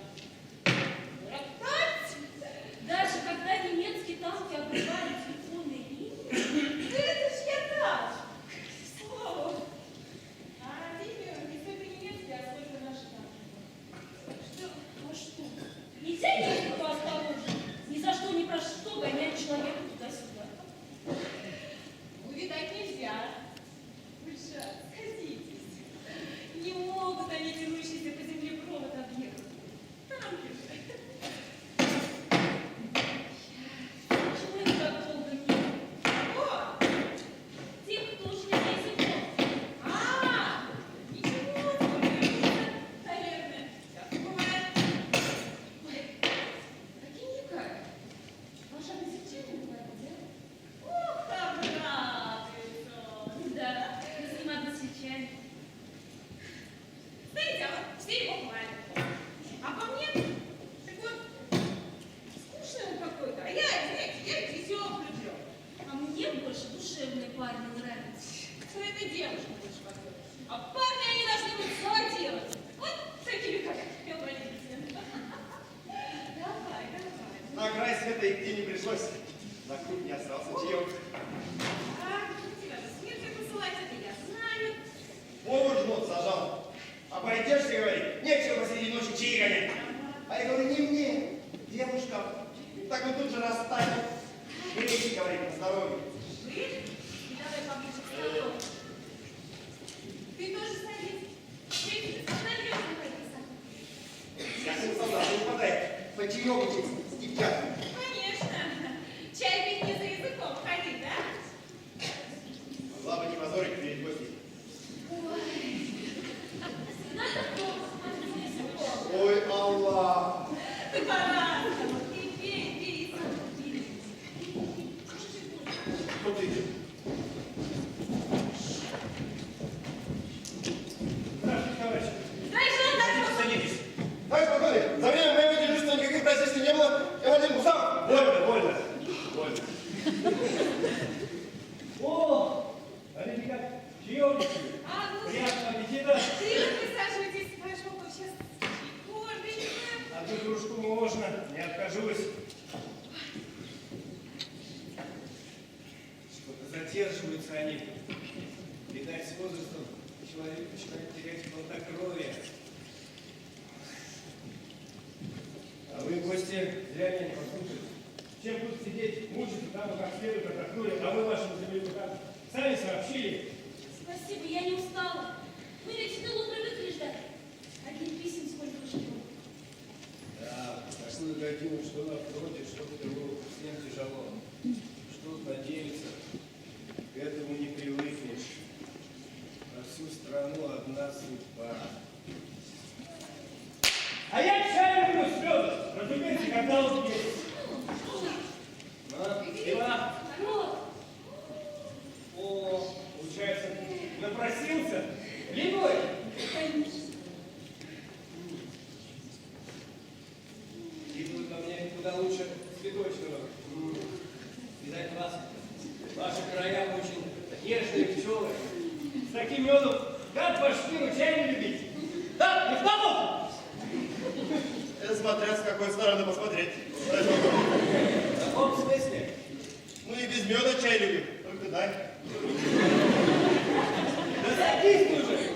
Даже когда немецкие танки обрывали телефонные линии, Это ж я так. К слову. А линию не только немецкие, а сколько наши танки. а что? Нельзя ехать поосторожнее. Ни за что, ни про что гонять человека туда-сюда. Увидать нельзя. Вы же сходитесь. Не могут они тянущиеся по земле провод объехать. Танки же. Почему их так долго нет? О! Тех, кто ушли на языком. Ничего, скоро вернутся, наверное. Так бывает. Ой, какие-никак. Ваша англичанин говорит, да? Ох, обрадуется. Да, мы с ним односельчане. Знаете, а вот все его хвалят. А по мне, так вот, скучный он какой-то. А я, знаете, я веселый люблю. А мне больше душевные парни нравятся. Что это девушка больше подходит. А парни, они должны быть что делать. Вот такими, как я Валентина. Давай, давай. На край света идти не пришлось. На круг не остался чаек. А, тебя же смертью посылать, это я знаю. Повар жмот сажал. Обойдешься, говорит, нечего посреди ночи чаи гонять. А я говорю, не мне, девушка. Так он тут же растаял. Гречи, говорит, на здоровье. Жив? И давай поближе к столу. Ты тоже садись. Ты нальешь, Я сын солдат, не упадай. Почаек с девчатами. Конечно. Чай пить не за языком ходить, да? Могла бы не позорить перед гостем. Надо кто-то языком. Ой, Аллах. Ты по-разному. Ты пей, пей, сам пей. Кто ты идет? Здравствуйте, товарищи. Дай же он Садитесь. Товарищ полковник, за время моего дежурства никаких происшествий не было. Я Вадим Бусам. Вольно, вольно. Вольно. О, смотрите как, чаевничаю. А, ну, Приятного аппетита. ты присаживайтесь, товарищ полковник, сейчас чайку. Одну кружку можно, не откажусь. Что-то задерживаются они. Видать, с возрастом человек начинает терять хладнокровие. А вы, гости, зря меня не послушали. Чем тут сидеть, мучиться, там как следует отдохнули, а вы вашим землякам сами сообщили. Спасибо, я не устала. Мы ведь в тылу привыкли ждать. Одних писем сколько ждем. Да, такую годину, что на фронте, что в тылу, всем тяжело. Что надеяться, к этому не привыкнешь. На всю страну одна судьба. А я чай люблю, Федор. Разумеется, когда он есть. Иван. О, получается, напросился? Либой? Идут ко мне куда лучше цветочного. Видать, ваши края очень нежные пчелы. С таким медом, как по шпиру чай не любить? Да, не в тому! Это смотря с какой стороны посмотреть. В каком смысле? Мы и без меда чай любим, только дай. Да садись ты уже!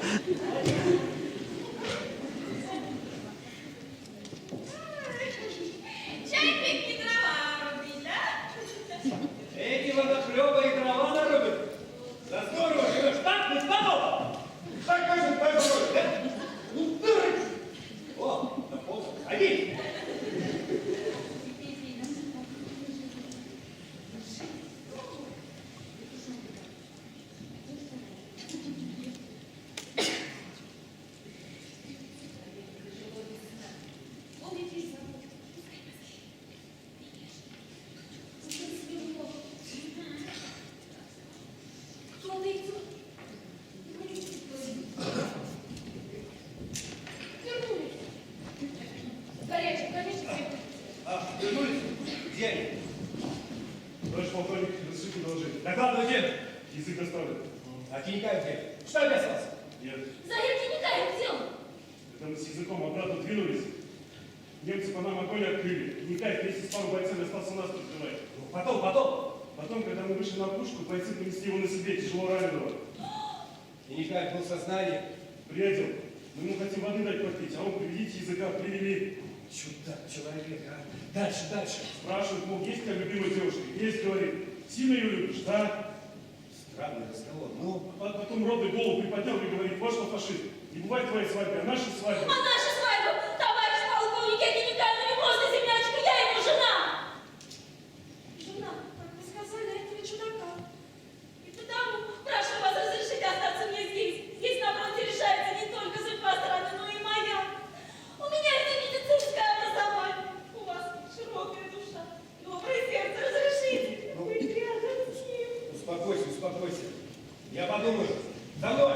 Чай пить не дрова рубить, да? Эти водохлебы и дрова нарубят. Да здорово живешь, так, не в тому! Так, конечно, так, Да? Ну, дурак! О, да поздно. Ходи! Кто-то идет. Вернулись. Горячий, конечно, Вернулись? Где они? Товарищ полковник, разрешите доложить. Докладывайте. Язык оставлен. А Тинькаев где? Что объяснялся? Нет. Захер Тинькаев где он? Это мы с языком обратно двинулись. Немцы по нам огонь открыли. Никаев вместе с пару бойцами остался нас прикрывать. Ну, потом. Потом, когда мы вышли на опушку, бойцы понесли его на себе, тяжело раненого. Тинькаев был в сознании. Бредил. Мы ему хотим воды дать попить, а он приведите языка, привели. Чудак человек, а? Дальше. Спрашивают, мол, есть у тебя любимая девушка? Есть, говорит. Сильно ее любишь, да? Странный разговор. Ну, Потом родный голову приподнял и говорит, вот что фашист. Не бывает твоей свадьбы, а наша свадьба. А наша свадьба, товарищ полковник, я Тинькаев, не просто землячка, я его жена. Жена, как вы сказали, этого чудака. И потому прошу вас разрешить остаться мне здесь. Здесь на фронте решается не только судьба страны, но и моя. У меня это медицинское образование. У вас широкая душа, доброе сердце. Разрешите быть рядом с ним. успокойся. Я подумаю. За мной!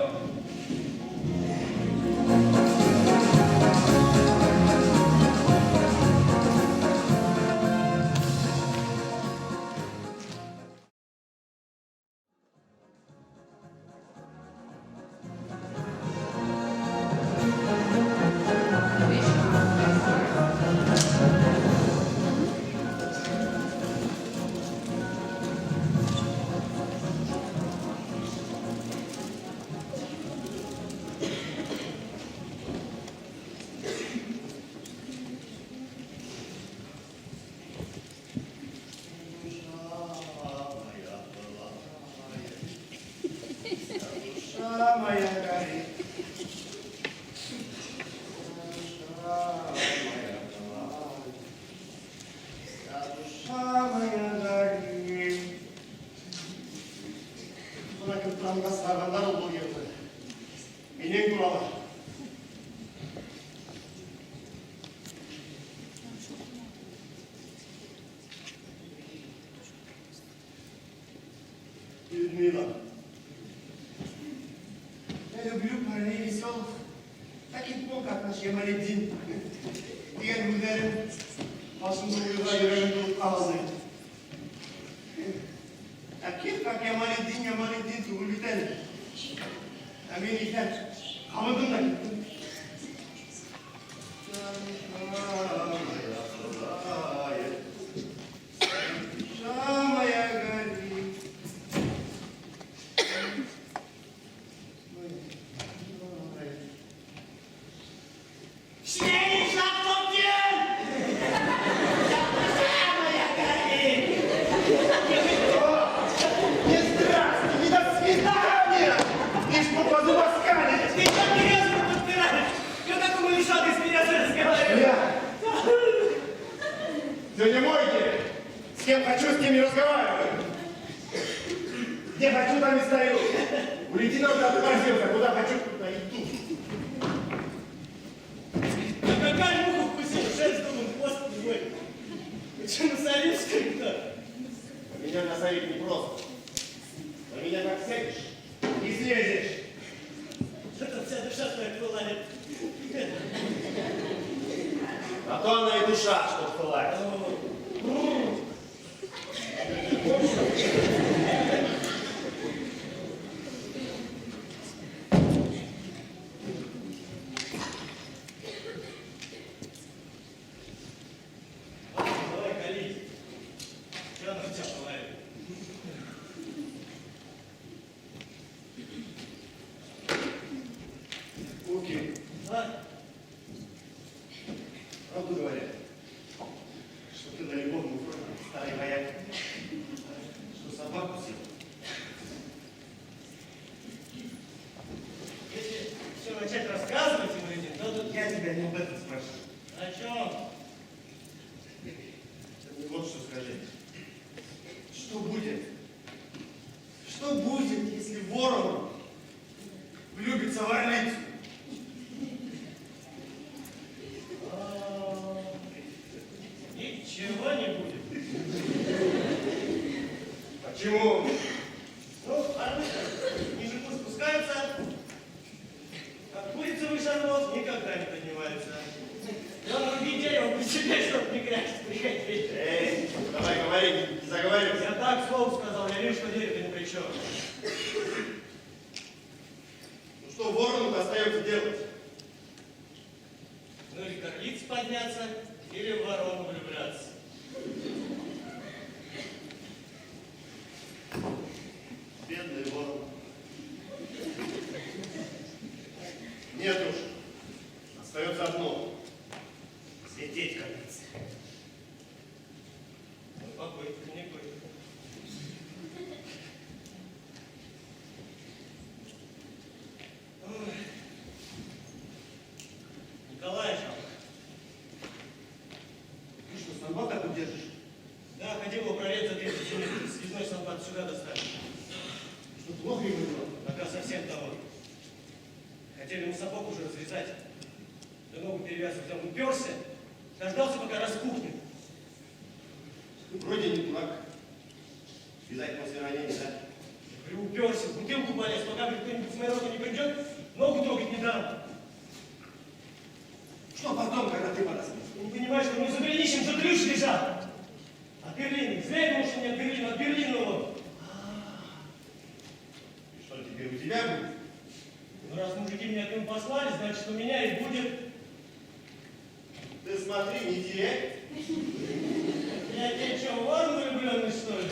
Людмила, я люблю парней веселых, таких как наш Ямаледдин. Деген гүлдерін басымды ұйға үйреніп болып қалды. Әкел как Ямаледдин түгіл бітен. Әмен екен, қамыдым да кеттім. Сегодня мойте. С кем хочу, с тем и разговариваю. Где хочу, там и стою. У лейтенанта отобразился, куда хочу, туда иду. А какая муха вкусила? Шесть думаю, хвост твой. Ты что, насолишь как-то? Меня насолить непросто. На меня как сядешь, не слезешь. Что-то вся душа твоя пылает. А то она и душа, что пылает. Давай, кали. Что она у тебя пылает? Луки, А? правду говорят, что ты на любовном фронте старый вояк, что собаку съел. Если все начать рассказывать ему или нет, то тут Я тебя не об этом спрашиваю. о чем? Ты мне вот что скажи. Что будет? Что будет, если ворон влюбится в орлицу? Ничего не будет. Почему? Ну, орлы остается делать? Ну или корлиц подняться, или в ворону влюбляться. Бедный ворон. Нет уж. Остается одно. Слететь корлице. Ну, попытка не пытка. Ой. Николай жалко. Ты что, самбат так удержишь? Да, ходил его пролет за 30 минут, связной самбат сюда доставил. Что, плохо ему было? Пока совсем того. Хотели ему сапог уже разрезать. Да ногу перевязывать, он уперся, дождался, пока распухнет. Ты вроде не дурак. Связать после ранения, да? Говорю, уперся, в бутылку полез, пока кто-нибудь с моей роты не придет, ногу трогать не дам. Что потом, когда ты пораспишь? Ты не понимаешь, что у него за голенищем же ключ лежал. От Берлина. Зря я думал, что не от Берлина, от Берлина он. И что теперь у тебя будет? Ну, раз мужики меня к нему послали, значит, у меня и будет. Ты смотри, не теряй. Я тебе что, ворон влюбленный, что ли?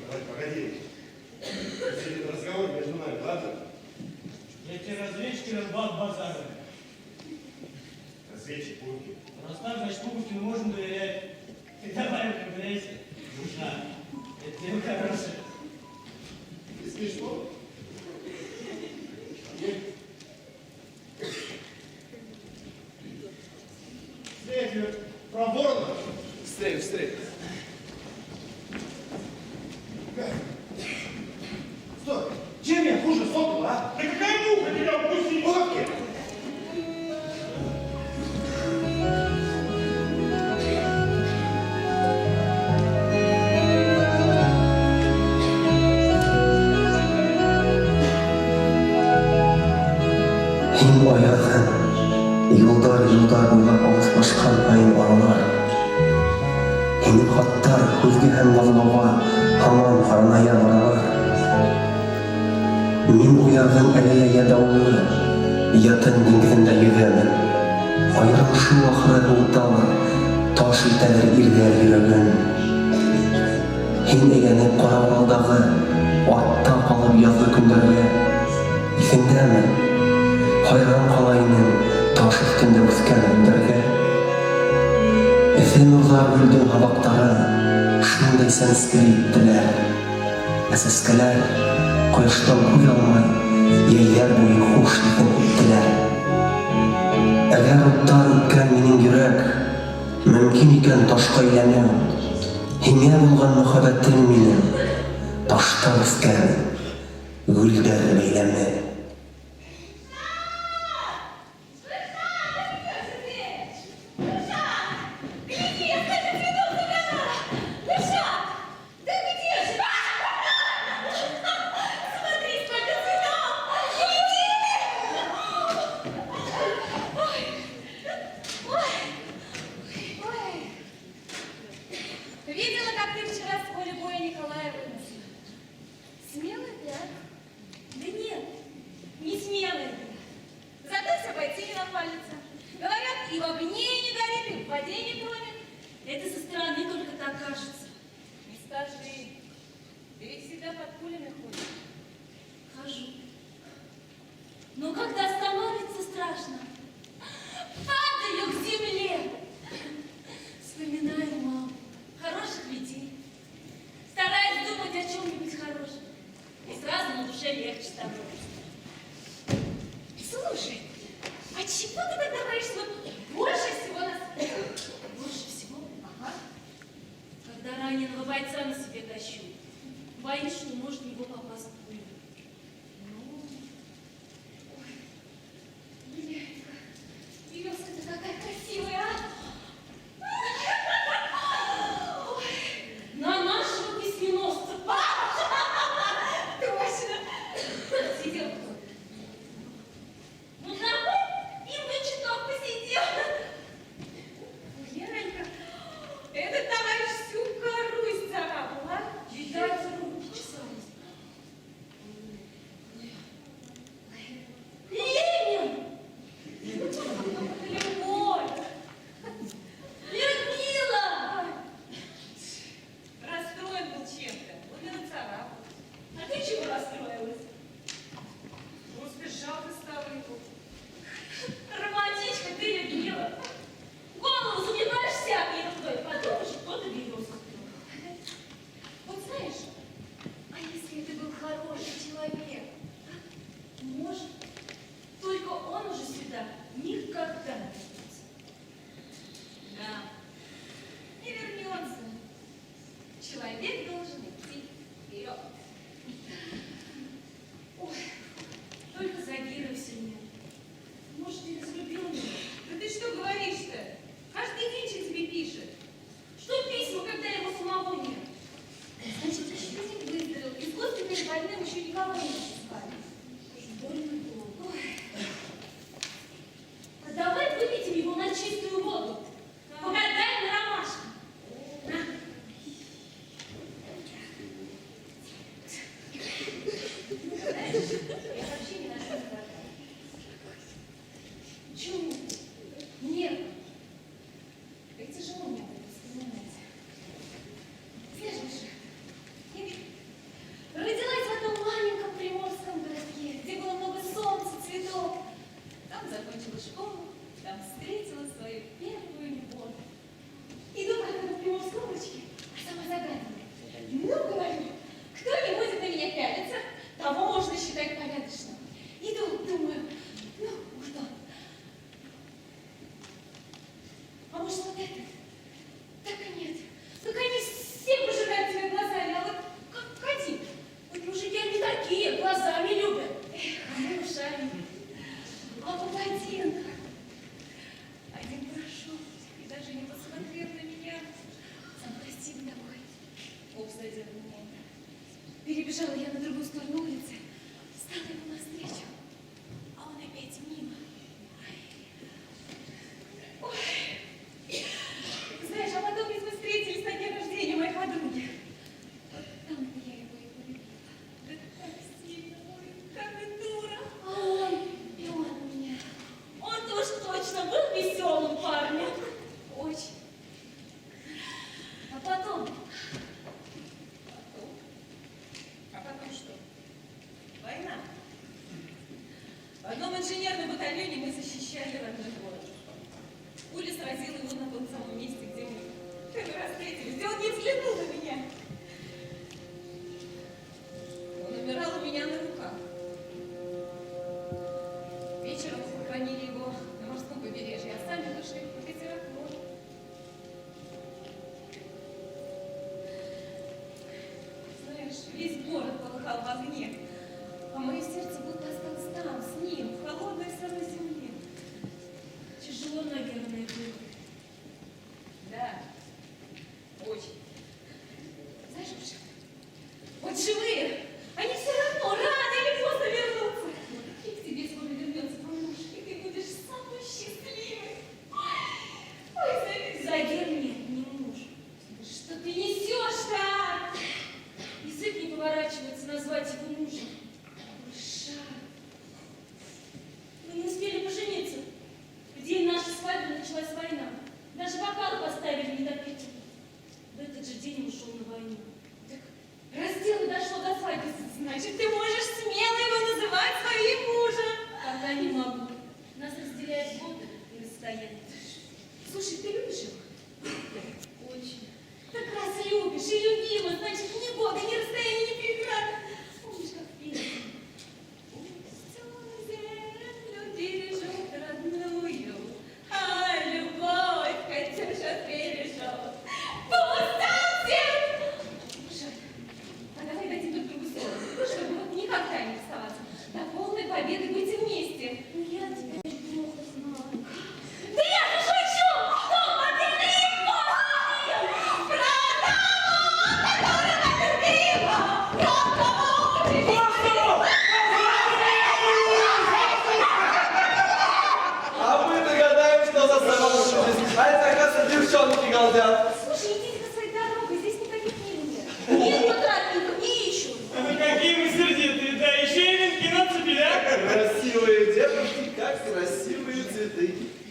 Давай, погоди. Это разговор между нами, ладно? Я тебе разведчик или баб базара. Разведчик, пункт. Раз так, значит, Пуговкину можно доверять. Ты давай укрепляйся. Душа. Это дело хорошее. И смешно? Встретили про ворона? Встретил. Стой! Чем я хуже сокола, а? Да какая муха тебя упустила? Пуговки! Һин аяғын, юлдар буйлап алыслашқан айын аралар. Һинең хаттар күзгә һәм назлауга һаман һарная баралар. Мин уягын әлегә ядаулы, ятын диңгеҙендә йөҙәмен. Айырылышу ахыры һыуыталыр, таш итәлер ирҙәр йөрәген. Һин әйләнеп ҡарауылдағы, атта ҡалып яҙғы көндәргә. Иҫеңдәме? Хайран ҡалайының таш өҫтөндә үҫкән өндәргә. Эҫе нурҙа гөлдөң һабаҡтары шундай сәнскеле иттеләр. Ә сәскәләр ҡояштан күҙ алмай йәйҙәр буйы хуш иҫен иттеләр. Әгәр уттан үткән минең йөрәк мөмкин икән ташҡа әйләнеү, һиңә булған мөхәббәтем минең ташта үҫкән гөлдәр бәйләме. Видела, как ты вчера с поля боя Николая выносила? Смелый, да? Да нет, не смелый. Зато все бойцы не напалятся. Говорят, и в огне не горит, и в воде не тонет. Это со стороны только так кажется. Не скажи, ты ведь всегда под пулями ходишь. Хожу. Но когда становится страшно, падаю к земле. Вспоминаю маму, хороших людей. Стараюсь думать о чем-нибудь хорошем. И сразу на душе легче становится. Слушай, а чего ты тогда боишься больше всего на свете? Больше всего? Ага. Когда раненого бойца на себе тащу, боюсь, что может в него попасть пуля. Ну, ой, Ленька, березка-то какая красивая, а? Ой, на нашего письменосца папа! Точно! Сидел тут. Ну, давай и мы чуток посидим. Леночка, этот товарищ всю кору исцарапал, а? Видать, руки чесались. Давай спать. Больно долго. А давай выведем его на чистую воду. Погадай на ромашку. На. Знаешь, я вообще ни на что не гадаю. Почему? Нет. Как тяжело мне это вспоминать. Знаешь, я ведь родилась в одном маленьком приморском городке, где было много солнца, цветов. Там закончила школу, там встретила свою первую любовь. Иду как на приморской улочке, а сама загадываю. Ну, говорю, кто не будет на меня пялиться, того можно считать порядочным. Иду, думаю, ну, может он. А может вот этот? Так и нет. Так они все пожирают тебя глазами, а вот как один. Вот мужики они такие, глазами любят. Эх, а мы ушами. А вот один. Один прошел и даже не посмотрел на меня. Сам красивый такой. Обсадил меня. Перебежала я на другую сторону улицы. Стала ему навстречу. А он опять мимо. Ой. Знаешь, а потом ведь мы встретились на дне рождения моей подруги. Вот там-то я его и полюбила. Да так сильно, ой, как и дура. А он, и он меня. Он-то уж точно был веселым парнем. Очень. А потом? А потом что? Война. В одном инженерном батальоне мы защищали родной город. Пуля сразила его на том самом месте, где мы первый раз встретились, где он не взглянул на меня. Он умирал у меня на руках. Вечером похоронили его на морском побережье, а сами дошли в катерах в море. Знаешь, весь город полыхал в огне, а мое сердце будто осталось там, с ним, в холодной сырой земле. Тяжело, наверное, было. Да, очень. Знаешь, вот живые, они все равно рано или поздно вернутся. И к тебе скоро вернется твой муж, и ты будешь самый счастливый. Ой, Загир нет, не муж. Что ты несешь-то? Язык не поворачивается назвать его мужем. Шар. Мы не успели пожениться. В день нашей свадьбы началась война. Даже бокалы поставили не допить. В этот же день он ушел на войну. Так, раз дело дошло до свадьбы, значит, ты можешь смело его называть своим мужем. Пока не могу. Нас разделяет годы и расстояние. Слушай, ты любишь его? Очень. Так раз любишь и любима, значит, ни года, ни расстояние, ни преграды. Помнишь, как в песне? Пусть землю бережет родную, а любовь Катюша бережет. Пусть землю... Слушай, а давай дадим друг другу слово, чтобы вот никогда не расставаться. До полной победы быть вместе. Ну, я тебя плохо знаю. Да я же шучу! Ну, поверни его! Про того, которого любила! Про того, любила! А мы догадаем, что за самолучность. А это, оказывается, девчонки галдят. Слушай, идите своей дорогой, здесь никаких мин нет. Нет квадратников, не ищу. Ну какие мы сердитые, да еще и венки нацепили, а? Красивые девушки, как красивые цветы.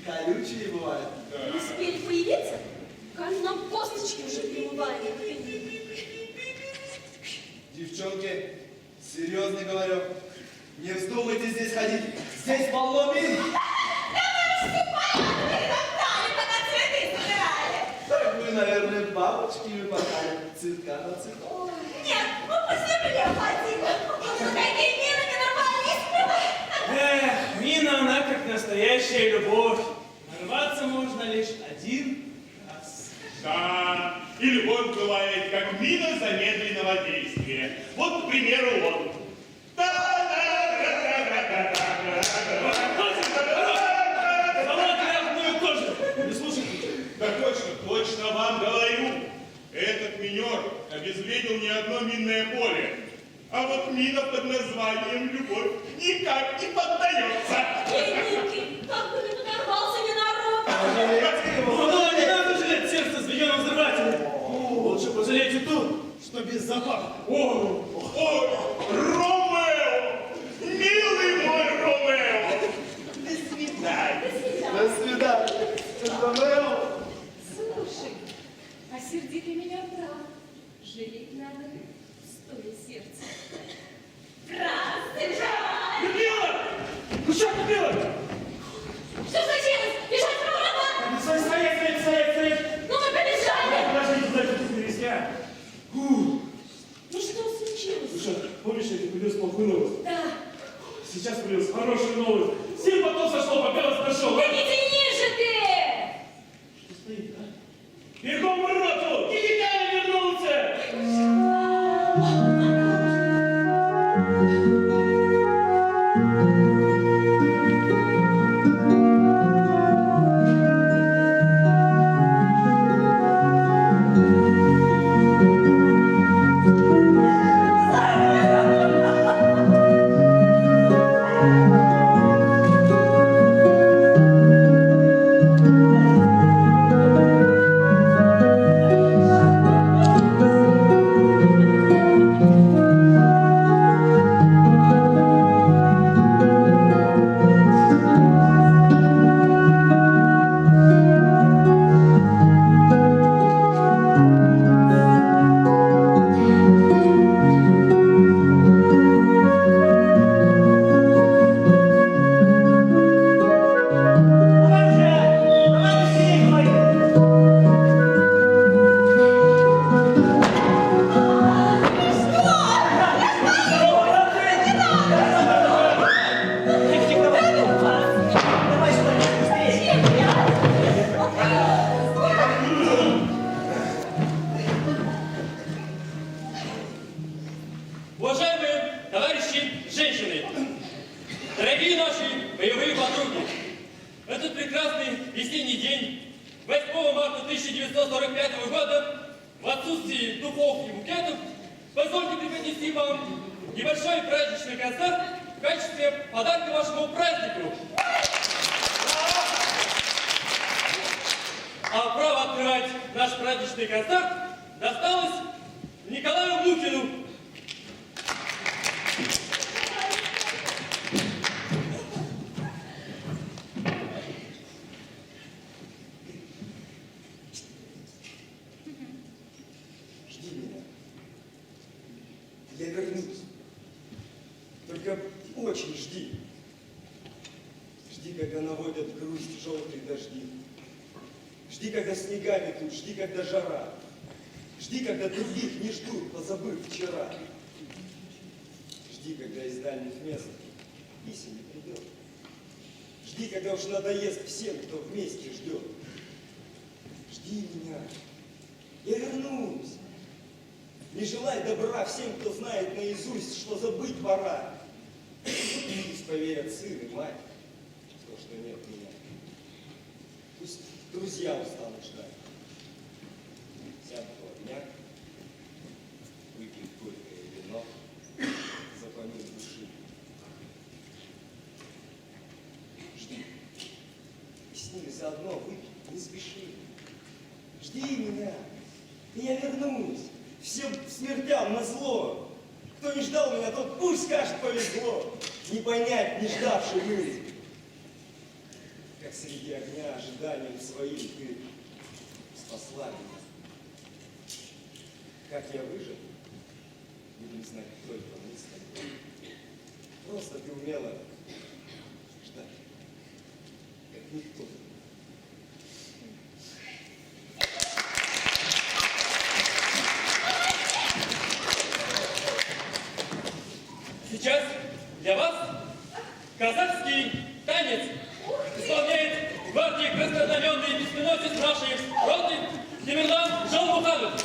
Колючие бывают. Успели появиться? Как нам косточки уже перемывали. Девчонки, серьезно говорю, не вздумайте здесь ходить. Здесь полно мин. Так вы, наверное, бабочки выпадали. Цветка на цветок. Нет, мы по земле ходили. Ну какие мины ненормальные. Эх, мина она как настоящая любовь. Нарваться можно лишь один раз. Да, и любовь бывает, как мина замедленного действия. Вот, к примеру, он. Не слушайте. Да точно вам говорю. Этот минер обезвредил не одно минное поле. А вот мина под названием «Любовь» никак не поддается. Бедненький, как бы ты подорвался ненароком. Ну, не надо жалеть сердце звенелом взрывателем. Лучше пожалейте ту, что без запаха. Ой, Ромео! Милый мой Ромео! До свидания. До свидания. Ромео. Слушай, а сердитый меня прав. Жалеть надо, стоя сердце. Здравствуй, Жаль! Людмила! Ну что ты делаешь? Что случилось? Бежать в роман? Стоять! Ну мы побежали! Подожди, подожди, пересня. Ну что случилось? Слушай, помнишь, я тебе принес плохую новость? Да. Сейчас принес хорошую новость. 7 потом сошло, пока вас нашел. Да не тяни же ты! Что стоит, а? Бегом в роту! Кикитая вернулся! Уважаемые товарищи, женщины, дорогие наши боевые подруги, этот прекрасный весенний день, 8 марта 1945 года, в отсутствии духов и букетов, позвольте преподнести вам небольшой праздничный концерт в качестве подарка вашему празднику. А право открывать наш праздничный концерт досталось Николаю Мухину. Жди меня. Я вернусь. Только очень жди. Жди, когда наводят грусть желтые дожди. Жди, когда снега метут, жди, когда жара. Жди, когда других не ждут, позабыв вчера. Жди, когда из дальних мест писем не придет. Жди, когда уж надоест всем, кто вместе ждет. Жди меня. Я вернусь. Не желай добра всем, кто знает наизусть, что забыть пора. Пусть поверят сын и мать в то, что нет меня. Пусть друзья устанут ждать. Сядут у огня, выпьют горькое вино, запомнят души. Жди. И с ними заодно выпить не спеши. Жди меня, и я вернусь. Всем смертям назло. Кто не ждал меня, тот пусть скажет повезло. Не понять, не ждавший мы. Как среди огня ожиданием своим ты спасла меня. Как я выжил, будем знать только мы с тобой. Просто ты умела ждать, как никто. Сейчас для вас казахский танец исполняет гвардии краснознаменный письменосец нашей роты Темирлан Жалмуханов.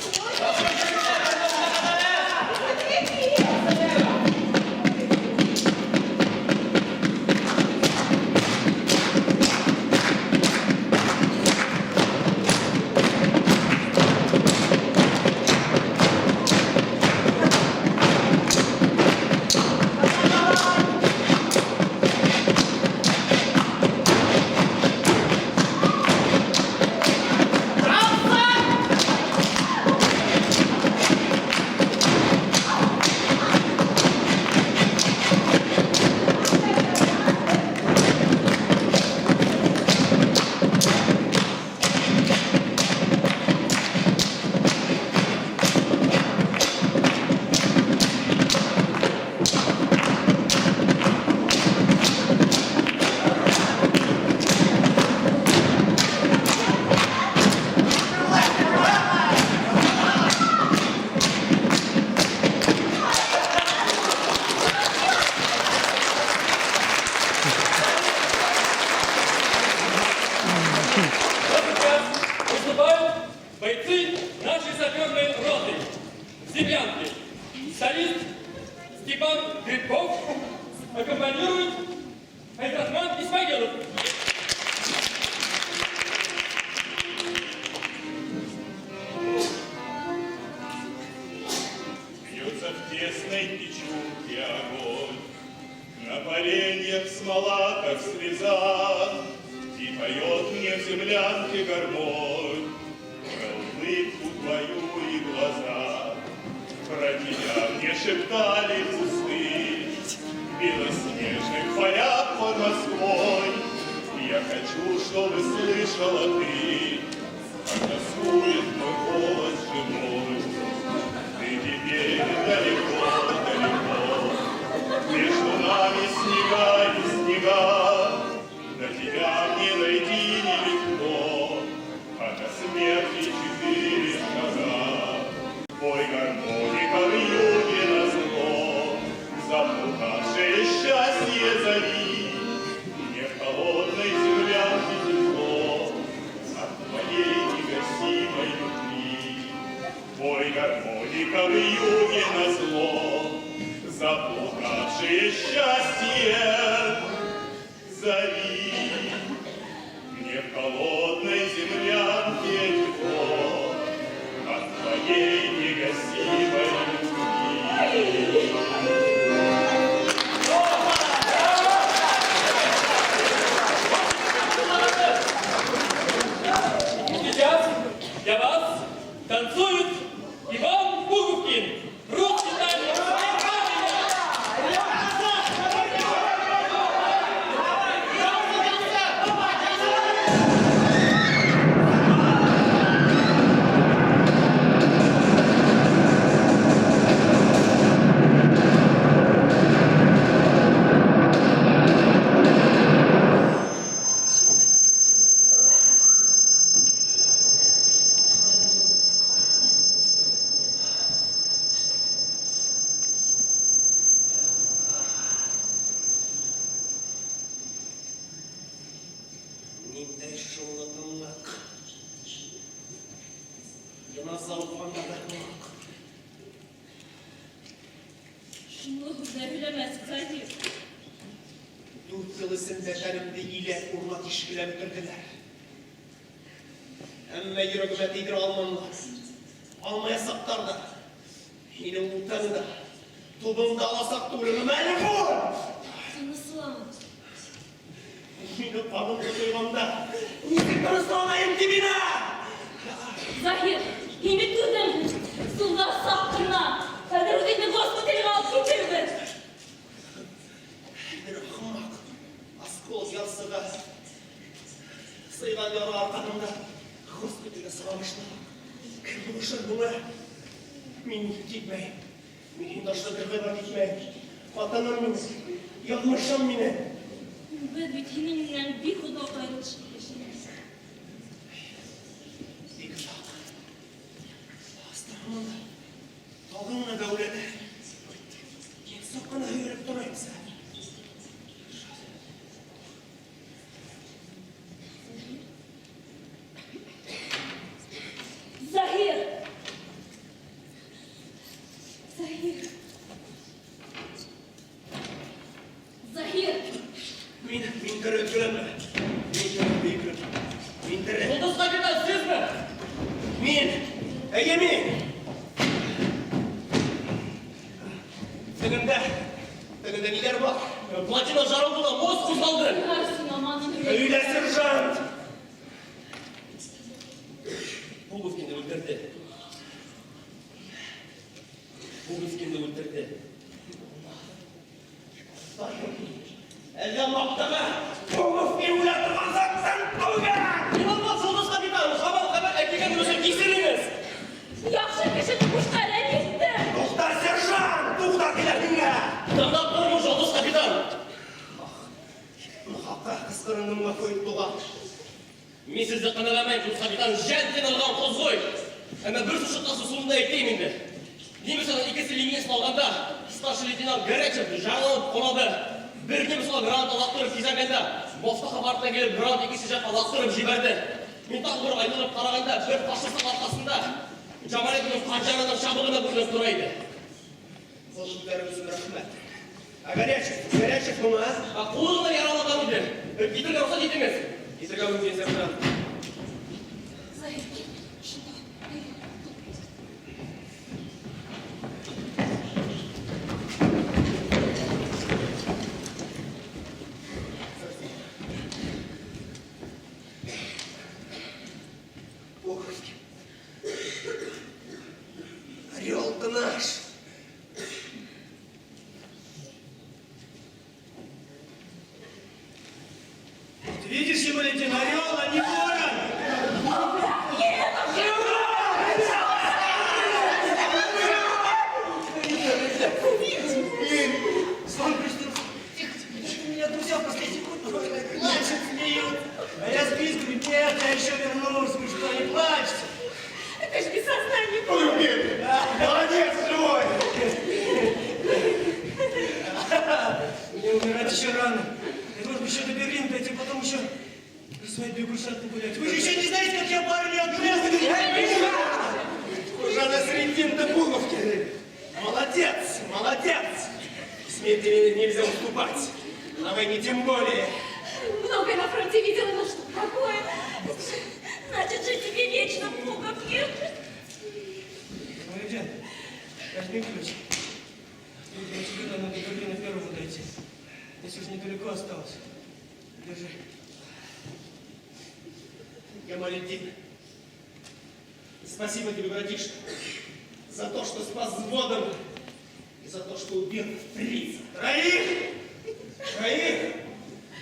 Степан Грибков, аккомпанирует Айдрахман Исмагилов. Бьется в тесной печурке огонь, на поленьях смола, как слеза, и поет мне в землянке гармонь про улыбку твою и глаза. Про тебя мне шептали пустые в белоснежных полях под Москвой. Я хочу, чтобы слышала ты, как тоскует мой голос живой. Ты теперь далеко, далеко, между нами снега и снега. До тебя мне дойти нелегко, а до смерти 4 шага. Пой гармоника в юге назло, заплутавшее счастье зови. Мне в холодной землянке тепло от твоей негасимой любви. Пой гармоника в юге назло, заплутавшее счастье зови. Мне в холодной землянке тепло от твоей негасимой любви. Сейчас для вас танцует Иван Пуговкин. Русский танец. Ниндәй шулы тынлык, янаса укманда тынлык. Шunu söylemez Zahir. 4 yıl içinde benim de ile urma tişkiler bitirdiler. Ama yüreğime değdir almanlar. Almaya saptarlar. Yine muhtarı da, tubumda alasak da ölümü məni vur! Tanısılan. Yine pardon tutuyumda, müzikleri sağlayayım dibine! Zahir, imi tutum. Sulda saptırma. Kadir ödeydi госпитале alıp getirdi. Bir ahmak, askol yansıda, sıygan yara arkanımda, госпитале sağlamışlar. Kim buluşur bunu? Min gitmeyim. Min daşta bir kadar gitmeyim. Vatanım benim, yapmışım beni. Biz bütününden bir huda ayrılışıp yaşayız. Bir kızak. Hastanımın tağımına devlete. Git sokana yürüp durayım sen. Zahir. Zahir. Zahir. Min kırık gülümle. Min kırık. Min kırık. Yıldız kapitan siz mi? Min. Ege min. Tınında neler var? Platina жарылды, мост қозғалды. Varsın amanın öyle. Öyle sержант. Пуговкинді өлтірді. Пуговкинді өлтірді. Әлі мақтаға тоғыз мен өлатырған заттан қойға! İnanmaz Yıldız kapitan, haber әкелген өзі кесір емес. Yaxşı kişinin kuşlara gitti. Тоқта, сержант! Тоқта келетіңе! Тыңдап тұрмын Yıldız kapitan. Мұхаққа қысқырынымға қойып туға. Мен сізді қыналамайын Yıldız kapitan, жәнден алған қоз ғой. Әмі бір сұшықтасы соңында айтайын енді. Немесе екісі линиясын алғанда, старший лейтенант Горячев жағылып қонады. Бірге мысалы грант лақтырып тизаганда, Бофтаға бартына келіп грант екісі жаққа лақтырып жіберді. Мен тағы бір айналып қарағанда, бір фашистің арқасында Жамалетінің қанжарының шабығына көрініп тұрайды. Сылшылдарымыздың рахмет. А горячих у нас? А кулына яралаған екен. Итірге рұқсат етеміз. Итірге өңген сержант. Орел-то наш. Ты видишь, Емалетин, орел, а не ворон! Сон приснился. Тихо, меня друзья в последнюю секунду плачут, смеют. А я списку, нет, я еще вернусь, вы что, не плачете? Это ж без сознания. Молодец, живой! Мне умирать еще рано. Я должен еще до Берлина дойти, потом еще при свадьбе Гушатку гулять. Вы же еще не знаете, как я парня отмазываю. Уже на середине Пуловки. Молодец, молодец. С ней нельзя уступать. На войне тем более. Многое на фронте видела, но что такое? Значит же тебе вечно пуговки. Молодец. Возьми ключ. Тебе надо до Берлина первому дойти. Здесь уж недалеко осталось. Держи. Гамалетдин, спасибо тебе, братишка, за то, что спас взводом и за то, что убил фрица. Троих?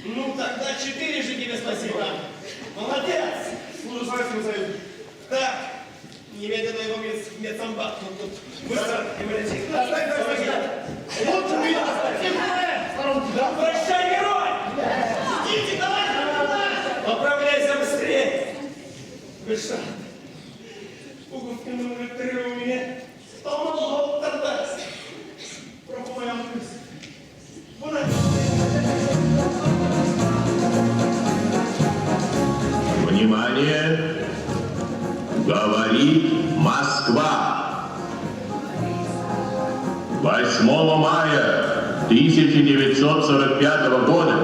Ну, тогда 4 же тебе спасибо. Молодец. Служу Советскому Союзу. Так, немедленно его в медсамбат. Ну, тут быстро, Гамалетдин. Оставь. Лучше меня оставь. Сторонки, да? Прощай, герой! Идите, давай! Поправляйся быстрее! Вы что? Пуговки номер 3 у меня. Помогу тогда. Пропомоем крыс. Внимание! Говорит Москва! 8 мая 1945 года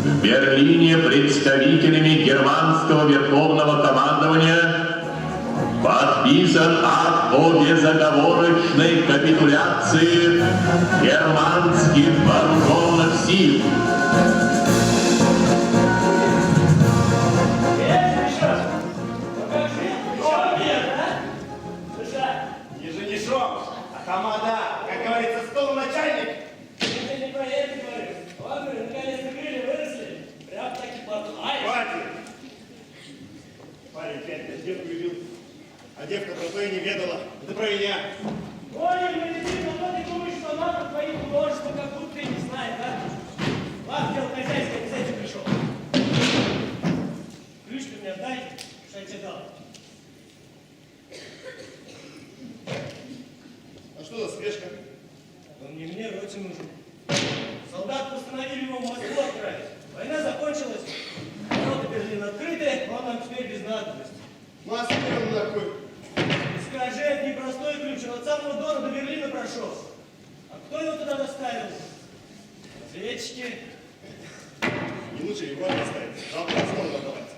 в Берлине представителями германского верховного командования подписан акт о безоговорочной капитуляции германских вооруженных сил. Не женишок, а тамада, как говорится, столоначальник. Ты не про это говоришь. Ладно, наконец-то крылья выросли. Прям так и подлаешь. Хватит! Парень 5 лет девку любил, а девка про то и не ведала. Это про меня. Ой, Валентин, ну ты думаешь, что она про твои художества как будто и не знает, да? Ладно, дело хозяйское, обязательно пришел. Ключ ты мне отдай, что я тебе дал. А что за спешка? Он не мне, роте нужен. Солдат постановили его в Москву отправить. Война закончилась. Ворота Берлина открыты, он нам теперь без надобности. Москве он такой. Скажи, это непростой ключ, он от самого Дона до Берлина прошел. А кто его туда доставил? Разведчики. Не лучше его оставить. Жалко разгон отдавать.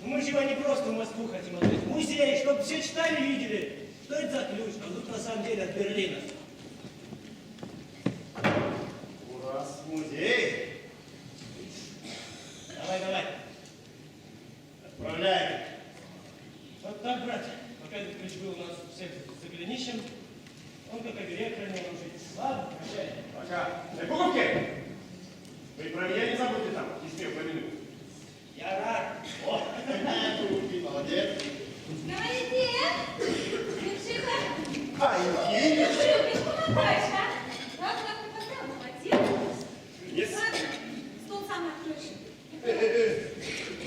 Ну мы же его не просто в Москву хотим отдать. Музей, чтобы все читали, видели. Что это за ключ? А тут на самом деле от Берлина. У нас музей. Давай. Отправляем. Вот так, брат. Пока этот ключ был у нас у всех за голенищем, он как оберег хранил нам жизнь. Ладно, прощай. Пока. Пуговки! Вы про меня не забудьте там, если я помяну. Я рад. О, Пуговки, молодец. Говорите, девчонка. Ай, Рюмочку надаешь, а? Рад, как ты поставил, молодец. Yes. Ладно, стол сам откроешь.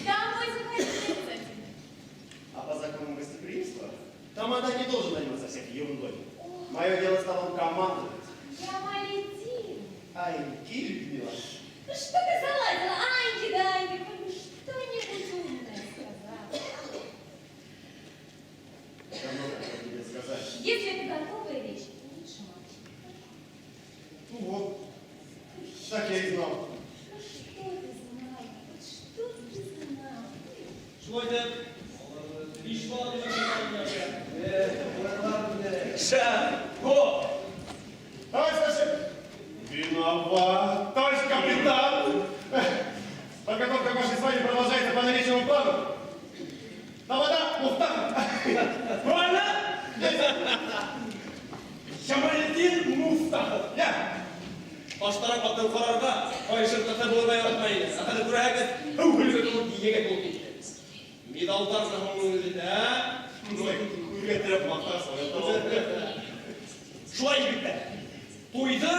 Домой заходи, кстати. А по законам гостеприимства, там она не должен заниматься всякой ерундой. Мое дело стало командовать. Я Валентин. Ай, Людмила. Ну что ты залазила? Аньки, да, Аньки, ну что-нибудь умное сказала. Давно хотел тебе сказать. Если это готовая вещь, лучше Так я и знал. Что ты знал? Что это? Пришла Ша! О! Товарищ старший! Виноват! Товарищ капитан! Подготовка к вашей свадьбе продолжается по намеченному плану. Тамада, Мухтар! Правильно? Шамалетдин Мустафов. Я! Баштарак баттан қарарға, қойшыртықта болмай аратмайын. Сақады күрәгіз, өңгілгі тұлып егет болып кетті. Медалдар жағымның өзінде, ә? Күргеттіріп мақтарсың. Шулай егітті. Тойды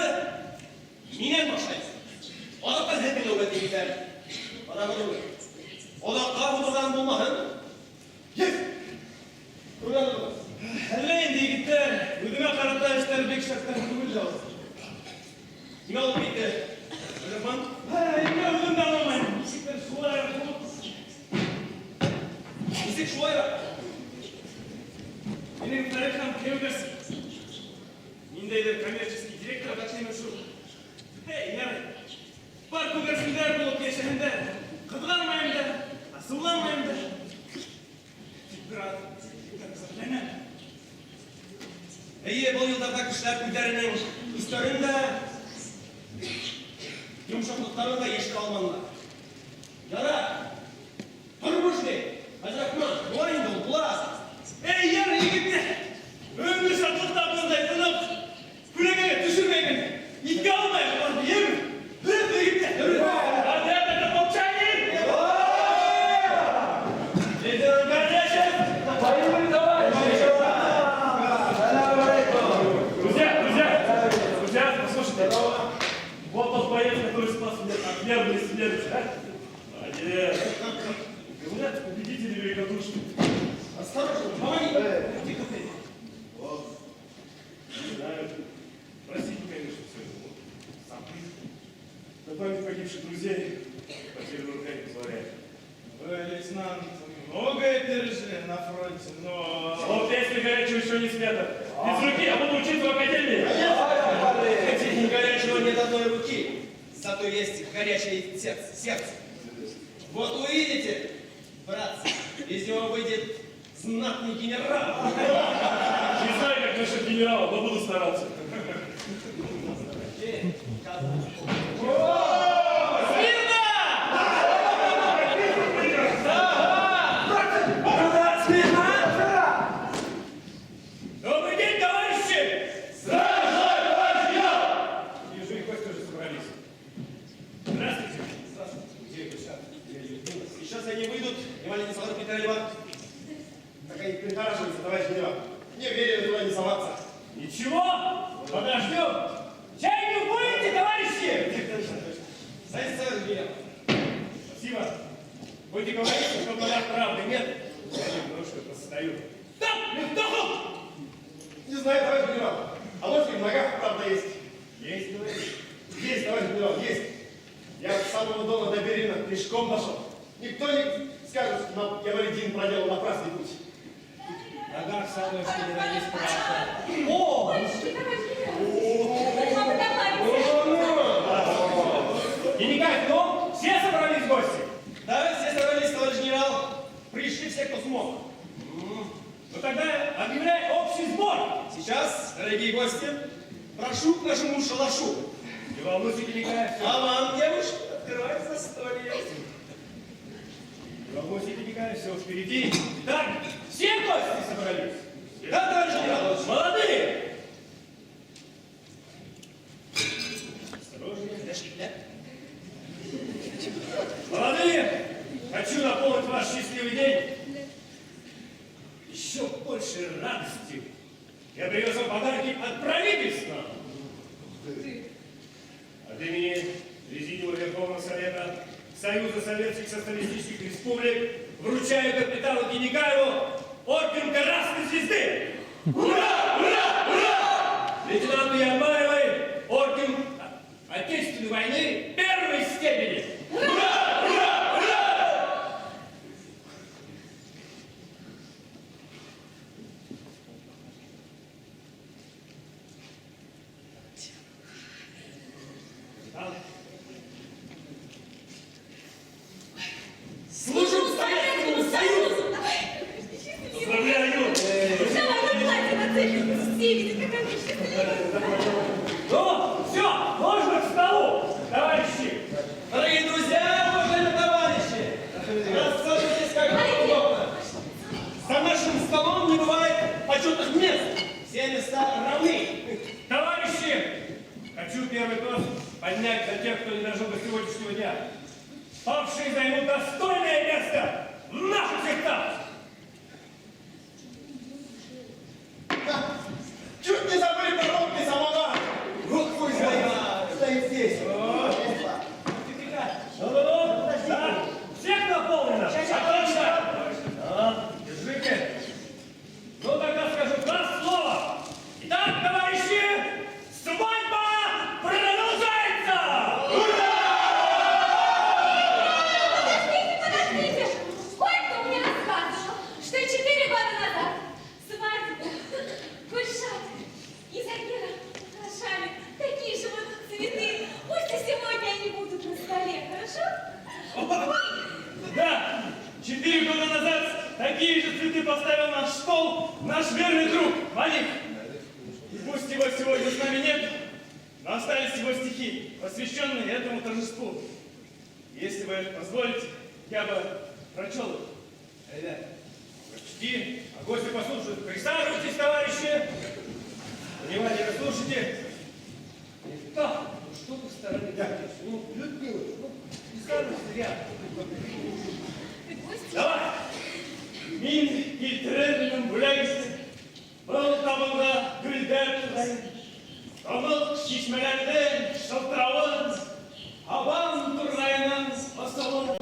менен баштайсың. Одаққа зәтін өңгет егеттер. Одаққа өңгет. Одаққа отырған болмағын. Ес! Көрген болмағын. Әлі енді егіттер, өдіңе қарата іштер бек шақтан күгіл жауыз. Неме алып кетті? Жапан? Неме өдімді аламайын. Ешіктер шулай арқылы. Есек шулайра. Менің тарихам кеудесі. Мендейді коммерческий директор қачайын ұшу. Эй, яры. Бар көгерсіңдер болып кешігіңдер. Қыдғармайымдар, асылғанмайымдар. Брат, Әйе, бұл елдарда кішілер күдерінің үстерінде жұмшақлықтарын да ешкі алманlar. Яра, тұрмышды, Ажрахман, бұлайын бұл, бұлас. эй, яры егітті. Өңді шатлықта бұндай тынып. Күлегеге түсірмеген. Итке алмай қалды, емін. Үрді егітті. Арды әпті қолчайын. Лейтенант Гордяшев. Друзья, послушайте. Вот тот боец, который спас меня от нервной смерти. Молодец. Говорят, победители великодушны. Осторожно, помоги. Не знаю. Простите, конечно, все это. Сам. На память погибших друзей потерю рука не позволяет. Вы, лейтенант, многое пережили на фронте, но... Вот песни горячего еще не спета. Без руки я буду учиться в академии. Хотя не горячего нет одной руки, зато есть горячее сердце. Вот увидите, братцы, из него выйдет знатный генерал. Не знаю, как насчет генерала, но буду стараться. Добрый день, товарищи! Вижу, и гости уже собрались. Здравствуйте. Сейчас они выйдут, и маленький солдат Петра Льва. Так они прихорашиваются, товарищ генерал. Не верю туда не соваться. Ничего, подождем. Чай не будете, товарищи? Садитесь, товарищ генерал. Спасибо. Будете говорить, что говорят правды. Нет? Я немножко постою. Стоп! Мифтахов! Не знаю, товарищ генерал. А ложки в ногах, правда, есть. Есть, говоришь? Есть, товарищ генерал, есть. Я с самого дома до Берина пешком дошел. Никто не скажет, что я в один проделал напрасный путь. Нога в самой шкире есть правда. О! И никак, ну, все собрались гости. Да, все собрались, товарищ генерал. Пришли все, кто смог. Ну тогда объявляй общий сбор. Сейчас, дорогие гости, прошу к нашему шалашу. Не волнуйся, Николай. А вам, девушка, открывать застолье. Не волнуйся, Николай, все впереди. Итак, все гости собрались. Да, товарищ генерал. Молодые. Осторожнее, подожди, да? Молодые, хочу наполнить ваш счастливый день еще больше радости. Я привез вам подарки от правительства. От имени Президиума Верховного Совета Союза Советских Социалистических Республик вручаю капитану Геникаеву орден Красной Звезды. Ура! Ура! Ура! Лейтенанту Янбаевой орден Отечественной войны первой степени. Ура! Ура! Ура! первый тост поднять за тех, кто не дожил до сегодняшнего дня. Павшие займут достойное место в наших сердцах. Чуть не забыли про ротный самовар. Вот пусть стоит здесь. Ну-ну-ну, да, всех наполнено. Отлично. Держите. Ну тогда скажу два слова. Итак, товарищи, свадьба продолжается! Подождите! Ой, кто мне рассказывал, что 4 года назад свадьбу Гульшат и Загира украшали такие же вот цветы. Пусть и сегодня они будут на столе, хорошо? Да, 4 года назад такие же цветы поставил наш стол наш верный друг Валик. И пусть его сегодня с нами нет, но остались его стихи, посвященные этому торжеству. Если вы позволите, я бы прочел их. Ребята, почти, а гости послушают. Присаживайтесь, товарищи. Внимательно слушайте. Так, ну что вы стороны? Ну, Людмила, ну, присаживайся рядом. Давай! Min giltirerim bulayız. Bıl tabında gülder tutayım. Pamuk şişmelerden şıltıravın. Havan turlayının asılın.